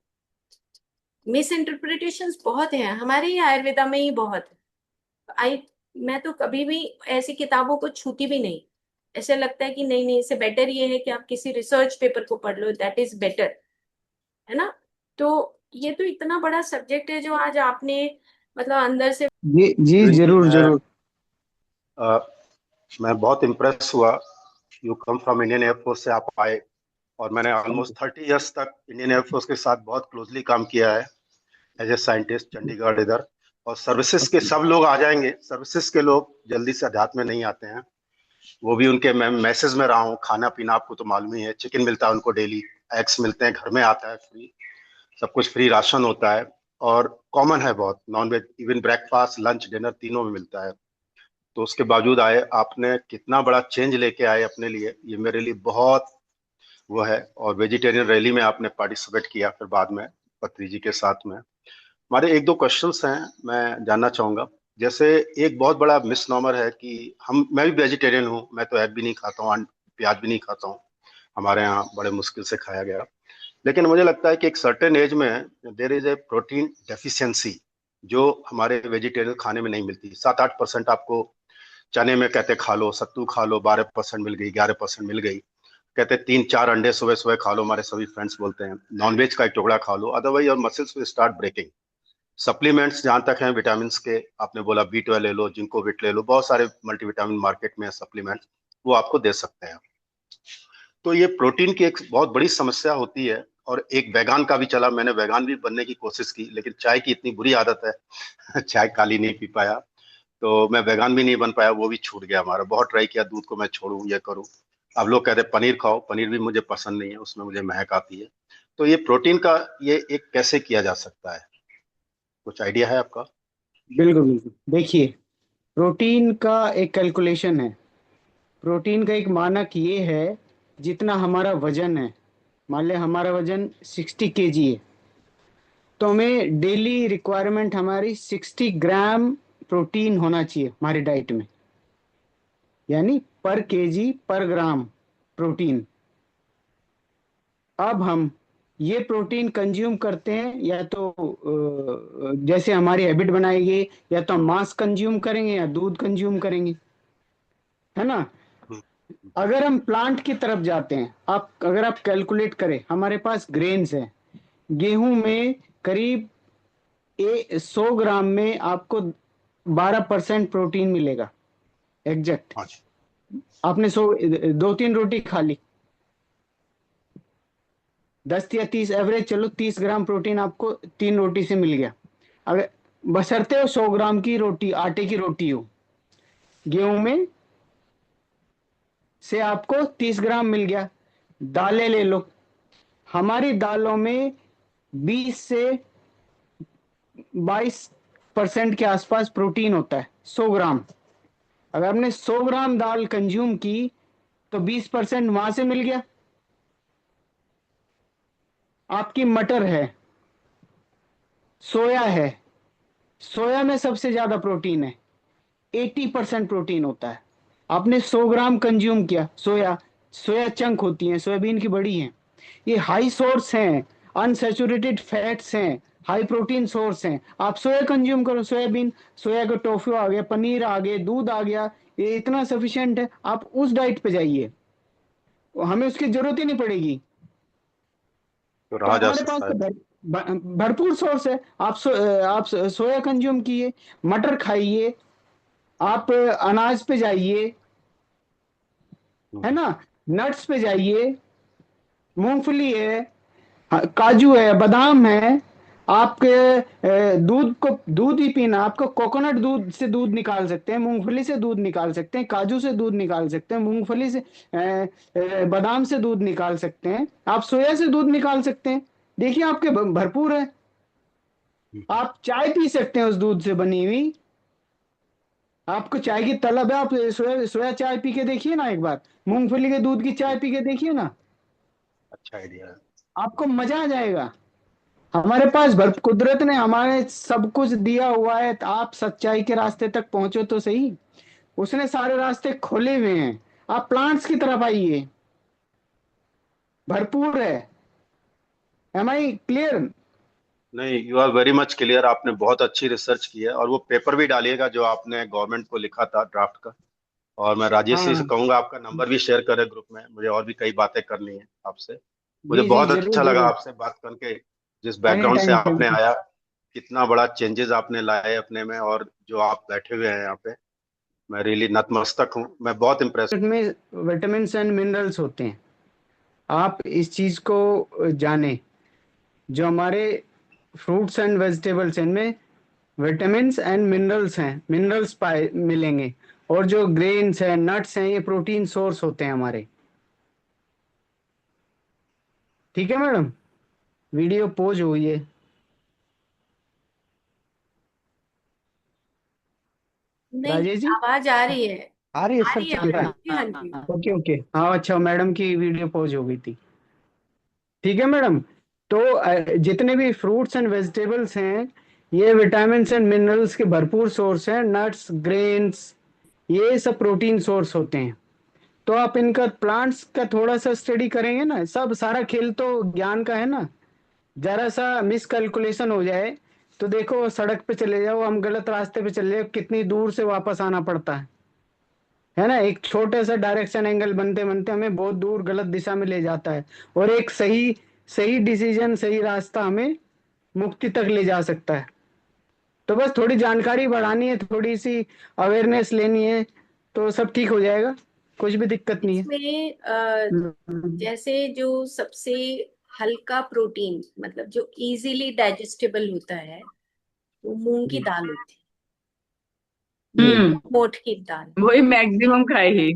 मिस इंटरप्रिटेशंस बहुत हैं हमारे ही आयुर्वेदा में ही बहुत है। आई मैं तो कभी भी ऐसी किताबों को छूती भी नहीं। ऐसे लगता है कि नहीं नहीं, इससे बेटर ये है कि आप किसी रिसर्च पेपर को पढ़ लो, दैट इज बेटर, है ना। तो ये तो इतना बड़ा सब्जेक्ट है जो आज आपने मतलब अंदर से। जी प्रवीण जी, जरूर जरूर। अ, मैं बहुत इम्प्रेस हुआ। You come from Indian air force से आप आए, और मैंने ऑलमोस्ट 30 इयर्स तक इंडियन एयरफोर्स के साथ बहुत क्लोजली काम किया है एज ए साइंटिस्ट चंडीगढ़ इधर। और सर्विसेज के सब लोग आ जाएंगे, सर्विसेज के लोग जल्दी से अध्यात्म में नहीं आते हैं। वो भी उनके मैं मैसेज में रहा हूँ। खाना पीना आपको तो मालूम ही है, चिकन मिलता है उनको डेली, एग्स मिलते हैं, घर में आता है फ्री, सब कुछ फ्री राशन होता है। और कॉमन है बहुत, non veg even breakfast lunch dinner तीनों में मिलता है। तो उसके बावजूद आए, आपने कितना बड़ा चेंज लेके आए अपने लिए, ये मेरे लिए बहुत वो है। और वेजिटेरियन रैली में आपने पार्टिसिपेट किया फिर बाद में पत्री जी के साथ में। हमारे एक दो क्वेश्चंस हैं, मैं जानना चाहूंगा। जैसे एक बहुत बड़ा मिसनॉमर है कि मैं भी वेजिटेरियन हूँ, मैं तो एग भी नहीं खाता हूँ, प्याज भी नहीं खाता हूँ, हमारे यहाँ बड़े मुश्किल से खाया गया। लेकिन मुझे लगता है कि एक सर्टेन एज में there is a protein deficiency जो हमारे वेजिटेरियन खाने में नहीं मिलती। 7-8% आपको चने में कहते खा लो, सत्तू खा लो, 12% मिल गई, 11% मिल गई। कहते 3-4 अंडे सुबह सुबह खा लो, हमारे सभी फ्रेंड्स बोलते हैं। नॉनवेज का एक टुकड़ा खा लो, अदरवाइज और muscles will start breaking. Supplements जहां तक हैं विटामिन के, आपने बोला B12 ले लो, जिंको विट ले लो, बहुत सारे मल्टीविटामिन मार्केट में सप्लीमेंट्स, वो आपको दे सकते हैं। तो ये प्रोटीन की एक बहुत बड़ी समस्या होती है। और एक वेगान का भी चला, मैंने वेगान भी बनने की कोशिश की, लेकिन चाय की इतनी बुरी आदत है चाय काली नहीं पी पाया, तो मैं वेगान भी नहीं बन पाया, वो भी छूट गया हमारा। बहुत ट्राई किया दूध को मैं छोड़ूं, ये करूं। अब लोग कहते हैं पनीर खाओ, पनीर भी मुझे पसंद नहीं है, उसमें मुझे महक आती है। तो ये प्रोटीन का ये एक कैसे किया जा सकता है, कुछ आइडिया है आपका? बिल्कुल बिल्कुल। देखिए, प्रोटीन का एक कैलकुलेशन है। प्रोटीन का एक मानक ये है, जितना हमारा वजन है। मान ले हमारा वजन 60 kg है, तो हमें डेली रिक्वायरमेंट हमारी 60 ग्राम प्रोटीन होना चाहिए हमारी डाइट में, यानी पर केजी पर ग्राम प्रोटीन। अब हम ये प्रोटीन कंज्यूम करते हैं या तो जैसे हमारी हैबिट बनाएगी, या तो हम मांस कंज्यूम करेंगे या दूध कंज्यूम करेंगे, है ना। हम्म, अगर हम प्लांट की तरफ जाते हैं, अगर आप कैलकुलेट करें, हमारे पास ग्रेन्स है। गेहूं में करीब 100 ग्राम में आपको 12% प्रोटीन मिलेगा, एग्जैक्ट। हाँ जी। आपने 2-3 रोटी खा ली, 10 या 30 एवरेज, चलो 30 ग्राम प्रोटीन आपको 3 रोटी से मिल गया। अगर बशर्ते हो 100 ग्राम की रोटी, आटे की रोटी हो, गेहूं में से आपको 30 ग्राम मिल गया। दालें ले लो, हमारी दालों में 20 से 22% के आसपास प्रोटीन होता है 100 ग्राम। अगर हमने 100 ग्राम दाल कंज्यूम की तो 20% वहां से मिल गया। आपकी मटर है, सोया है, सोया में सबसे ज्यादा प्रोटीन है, 80% प्रोटीन होता है। आपने 100 ग्राम कंज्यूम किया सोया, सोया चंक होती है, सोयाबीन की बड़ी है, ये हाई सोर्स हैं, अनसैचुरेटेड फैट्स हैं, हाई प्रोटीन सोर्स हैं। आप सोया कंज्यूम करो, सोयाबीन, सोया का टोफू आ गया, पनीर आ गया, दूध आ गया, ये इतना सफिशिएंट है। आप उस डाइट पे जाइए, हमें उसकी जरूरत ही नहीं पड़ेगी। तो तो रहा जा हमारे पास सकता तो है। भरपूर सोर्स है। आप सोया कंज्यूम कीजिए, मटर खाइए, आप अनाज पे जाइए, है हम्म, ना, नट्स पे जाइए, मूंगफली है, हाँ, काजू है, बादाम है। आपके दूध को, दूध ही पीना, आपको कोकोनट दूध से दूध निकाल सकते हैं, मूंगफली से दूध निकाल सकते हैं, काजू से दूध निकाल सकते हैं, मूंगफली से बादाम से दूध निकाल सकते हैं, आप सोया से दूध निकाल सकते हैं। देखिए आपके भरपूर है। हम्म। आप चाय पी सकते हैं उस दूध से बनी हुई। आपको चाय की तलब है, आप सोया सोया चाय पी के देखिए ना एक बार, मूंगफली के दूध की चाय पी के देखिए ना, अच्छा आइडिया है। आपको मजा आ जाएगा। हमारे पास भर कुदरत ने हमारे सब कुछ दिया हुआ है, तो आप सच्चाई के रास्ते तक पहुंचो तो सही। उसने सारे रास्ते खोले हुए हैं। आप प्लांट्स की तरफ आइए, भरपूर है। Am I clear? नहीं, you are very much clear. आपने बहुत अच्छी रिसर्च की है, और वो पेपर भी डालिएगा जो आपने गवर्नमेंट को लिखा था, ड्राफ्ट का। और मैं राजेश जी से हाँ कहूंगा आपका नंबर भी शेयर करें ग्रुप में, मुझे और भी कई बातें करनी है आपसे। मुझे जी जी, बहुत जरूर अच्छा लगा जरूर। आपसे बात करके, जिस एनी बैकग्राउंड से टाइम, आपने आया, कितना बड़ा चेंजेस आपने लाए अपने में, और जो आप बैठे हुए हैं यहाँ पे, मैं रियली नतमस्तक हूँ, मैं बहुत इम्प्रेस। में विटामिन एंड मिनरल्स होते हैं, आप इस चीज को जाने। जो हमारे फ्रूट्स एंड वेजिटेबल्स हैं, इनमें विटामिन एंड मिनरल्स हैं, मिनरल्स पाए मिलेंगे। और जो ग्रेन्स हैं, नट्स हैं, ये प्रोटीन सोर्स होते हैं हमारे। ठीक है मैडम, वीडियो पोज हुई है। नहीं, राजेश जी, आवाज आ रही है। आ रही है आ सर, रही है चल रहा मैडम है। जी, हाँ जी। ओके ओके, हाँ अच्छा, मैडम की वीडियो पोज हो गई थी। ठीक है मैडम। तो जितने भी फ्रूट्स एंड वेजिटेबल्स हैं, ये विटामिन एंड मिनरल्स के भरपूर सोर्स हैं। नट्स, ग्रेन्स, ये सब प्रोटीन सोर्स होते हैं। तो आप इनका, प्लांट्स का थोड़ा सा स्टडी करेंगे ना, सब सारा खेल तो ज्ञान का है ना। जरा सा मिस कैलकुलेशन हो जाए तो देखो, सड़क पे चले जाओ, हम गलत रास्ते पे चले जाओ, कितनी दूर से वापस आना पड़ता है ना। एक छोटे सा डायरेक्शन एंगल बनते बनते हमें बहुत दूर गलत दिशा में ले जाता है। और एक सही सही डिसीजन, सही रास्ता हमें मुक्ति तक ले जा सकता है। तो बस थोड़ी जानकारी बढ़ानी है, थोड़ी सी अवेयरनेस लेनी है, तो सब ठीक हो जाएगा, कुछ भी दिक्कत नहीं है। इसमें हम्म। जैसे जो सबसे हल्का प्रोटीन, मतलब जो इजीली डाइजेस्टेबल होता है, वो मूंग की जी दाल होती है, जी मूंग हम्म। और मोठ की दाल। वही मैक्सिमम खाए ही।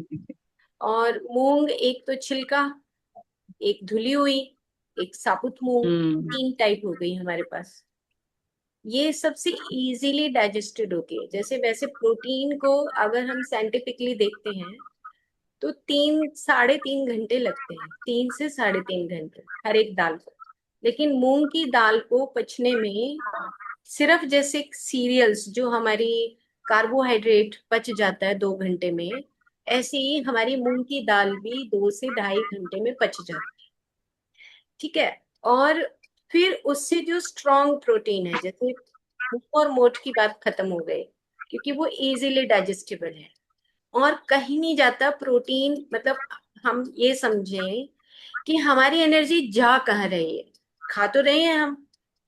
और मूंग, एक तो छिलका, एक धुली हुई, एक साबुत मूंग, हम्म। 3 टाइप हो गई हमारे पास। ये सबसे इजीली डाइजेस्टेड होती है। जैसे वैसे प्रोटीन को अगर हम साइंटिफिकली देखते हैं तो 3 साढ़े 3 घंटे लगते हैं, 3 से साढ़े 3 घंटे हर एक दाल को। लेकिन मूंग की दाल को पचने में सिर्फ, जैसे सीरियल्स जो हमारी कार्बोहाइड्रेट पच जाता है 2 घंटे में, ऐसे ही हमारी मूंग की दाल भी 2 से ढाई घंटे में पच जाती है। ठीक है। और फिर उससे जो स्ट्रॉन्ग प्रोटीन है, जैसे मूंग और मोठ की बात खत्म हो गई, क्योंकि वो इजीली डाइजेस्टेबल है और कहीं नहीं जाता प्रोटीन। मतलब हम ये समझें कि हमारी एनर्जी जा कहाँ रही है। खा तो रहे हैं हम,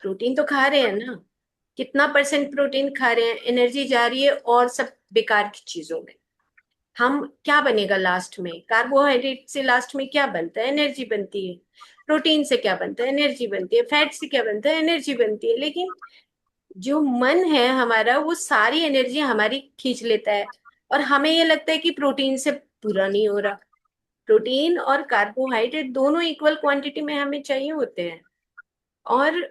प्रोटीन तो खा रहे हैं ना, कितना परसेंट प्रोटीन खा रहे हैं, एनर्जी जा रही है और सब बेकार की चीजों में। हम क्या बनेगा लास्ट में, कार्बोहाइड्रेट से लास्ट में क्या बनता है, एनर्जी बनती है। प्रोटीन से क्या बनता है, एनर्जी बनती है। फैट से क्या बनता है, एनर्जी बनती है। लेकिन जो मन है हमारा, वो सारी एनर्जी हमारी खींच लेता है। और हमें ये लगता है कि प्रोटीन से पूरा नहीं हो रहा। प्रोटीन और कार्बोहाइड्रेट दोनों इक्वल क्वांटिटी में हमें चाहिए होते हैं। और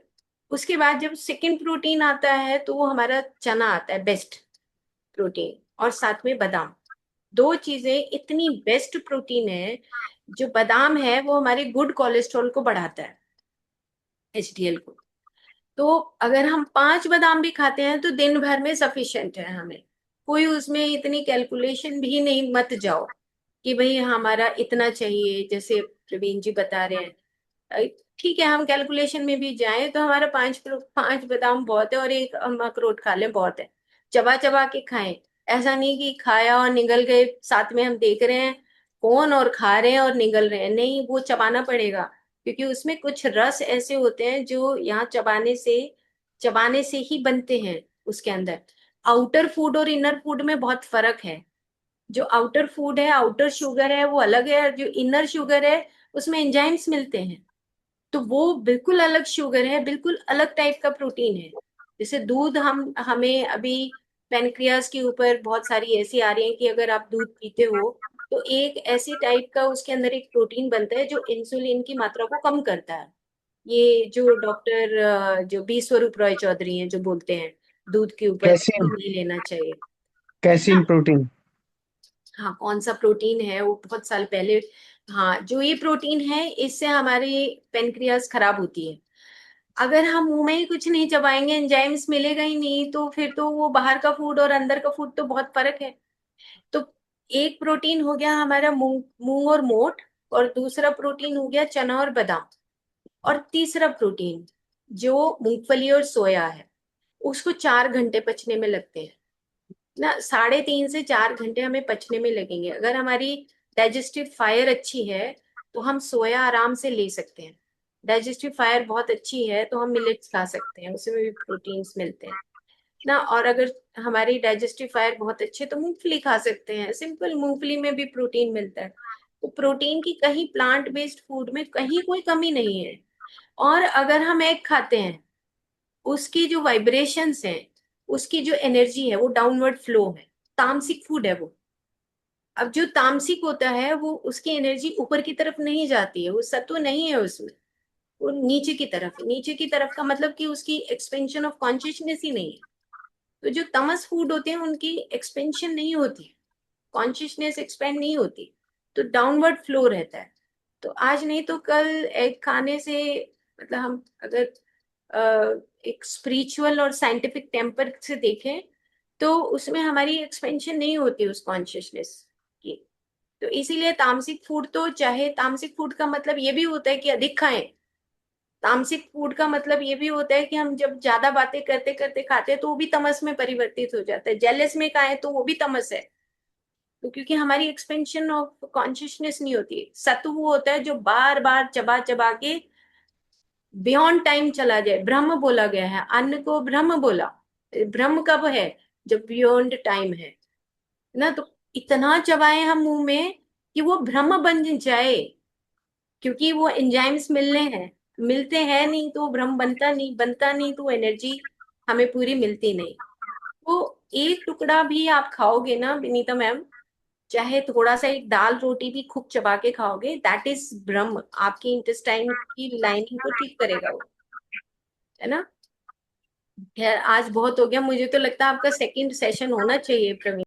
उसके बाद जब सेकंड प्रोटीन आता है तो वो हमारा चना आता है, बेस्ट प्रोटीन, और साथ में बादाम। 2 चीजें इतनी बेस्ट प्रोटीन है। जो बादाम है वो हमारे गुड कोलेस्ट्रॉल को बढ़ाता है, एचडीएल को। तो अगर हम 5 बादाम भी खाते हैं तो दिन भर में सफिशिएंट है हमें। कोई उसमें इतनी कैलकुलेशन भी नहीं, मत जाओ कि भाई हमारा इतना चाहिए, जैसे प्रवीण जी बता रहे हैं। ठीक है, हम कैलकुलेशन में भी जाएं तो हमारा 5 बादाम बहुत है, और एक हम अखरोट खा लें बहुत है। चबा चबा के खाएं। ऐसा नहीं कि खाया और निगल गए, साथ में हम देख रहे हैं कौन और खा रहे हैं और निगल रहे हैं, नहीं, वो चबाना पड़ेगा। क्योंकि उसमें कुछ रस ऐसे होते हैं जो यहाँ चबाने से ही बनते हैं उसके अंदर। आउटर फूड और इनर फूड में बहुत फर्क है। जो आउटर फूड है, आउटर शुगर है, वो अलग है, और जो इनर शुगर है उसमें एंजाइम्स मिलते हैं। तो वो बिल्कुल अलग शुगर है, बिल्कुल अलग टाइप का प्रोटीन है। जैसे दूध, हमें अभी पेनक्रियास के ऊपर बहुत सारी ऐसी आ रही है कि अगर आप दूध पीते हो तो एक ऐसी टाइप का उसके अंदर एक प्रोटीन बनता है जो इंसुलिन की मात्रा को कम करता है। ये जो डॉक्टर जो बी स्वरूप रॉय चौधरी हैं जो बोलते हैं दूध के ऊपर कैसीन, दूध नहीं लेना चाहिए, है ना। Casein protein. हाँ, कौन सा प्रोटीन है वो बहुत साल पहले। हाँ, जो ये प्रोटीन है इससे हमारी पेनक्रियास खराब होती है। अगर हम मुंह में ही कुछ नहीं चबाएंगे, एंजाइम्स मिलेगा ही नहीं, तो फिर तो वो बाहर का फूड और अंदर का फूड तो बहुत फर्क है। तो एक प्रोटीन हो गया हमारा मूंग मूंग और मोठ, और दूसरा प्रोटीन हो गया चना और बादाम, और तीसरा प्रोटीन जो मूंगफली और सोया है, उसको 4 घंटे पचने में लगते हैं ना। 3.5 से 4 घंटे हमें पचने में लगेंगे। अगर हमारी डाइजेस्टिव फायर अच्छी है तो हम सोया आराम से ले सकते हैं। डाइजेस्टिव फायर बहुत अच्छी है तो हम मिलेट्स खा सकते हैं, उसमें भी प्रोटीन्स मिलते हैं ना। और अगर हमारी डाइजेस्टिव फायर बहुत अच्छी है तो मूंगफली खा सकते हैं, सिंपल मूंगफली में भी प्रोटीन मिलता है। तो प्रोटीन की कहीं प्लांट बेस्ड फूड में कहीं कोई कमी नहीं है। और अगर हम एग खाते हैं, उसकी जो वाइब्रेशंस हैं, उसकी जो एनर्जी है वो डाउनवर्ड फ्लो है। तामसिक फूड है वो। अब जो तामसिक होता है वो उसकी एनर्जी ऊपर की तरफ नहीं जाती है, वो सत्व नहीं है उसमें, वो नीचे की तरफ है। नीचे की तरफ का मतलब कि उसकी एक्सपेंशन ऑफ कॉन्शियसनेस ही नहीं है। तो जो तमस फूड होते हैं उनकी एक्सपेंशन नहीं होती, कॉन्शियसनेस एक्सपेंड नहीं होती, तो डाउनवर्ड फ्लो रहता है। तो आज नहीं तो कल एग खाने से, मतलब हम अगर एक स्पिरिचुअल और साइंटिफिक टेम्पर से देखें तो उसमें हमारी एक्सपेंशन नहीं होती उस कॉन्शियसनेस की। तो इसीलिए तामसिक फूड, तो चाहे तामसिक फूड का मतलब ये भी होता है कि अधिक खाएं। तामसिक फूड का मतलब ये भी होता है कि हम जब ज्यादा बातें करते करते खाते हैं तो वो भी तमस में परिवर्तित हो जाता है। जेलस में खाएं तो वो भी तमस है। तो क्योंकि हमारी एक्सपेंशन ऑफ कॉन्शियसनेस नहीं होती। सत्व वो होता है जो बार बार चबा चबा के बियॉन्ड टाइम चला जाए। ब्रह्म बोला गया है, अन्न को ब्रह्म बोला। ब्रह्म कब है? जब बियॉन्ड टाइम है ना। तो इतना चबाए हम मुंह में कि वो ब्रह्म बन जाए। क्योंकि वो एंजाइम्स मिलते हैं नहीं तो ब्रह्म बनता नहीं तो एनर्जी हमें पूरी मिलती नहीं। तो एक टुकड़ा भी आप खाओगे ना विनीता मैम, चाहे थोड़ा सा एक दाल रोटी भी खूब चबा के खाओगे, दैट इज ब्रह्म। आपकी इंटेस्टाइन की लाइनिंग को ठीक करेगा वो, है ना। खैर, आज बहुत हो गया, मुझे तो लगता है आपका सेकंड सेशन होना चाहिए प्रवीण।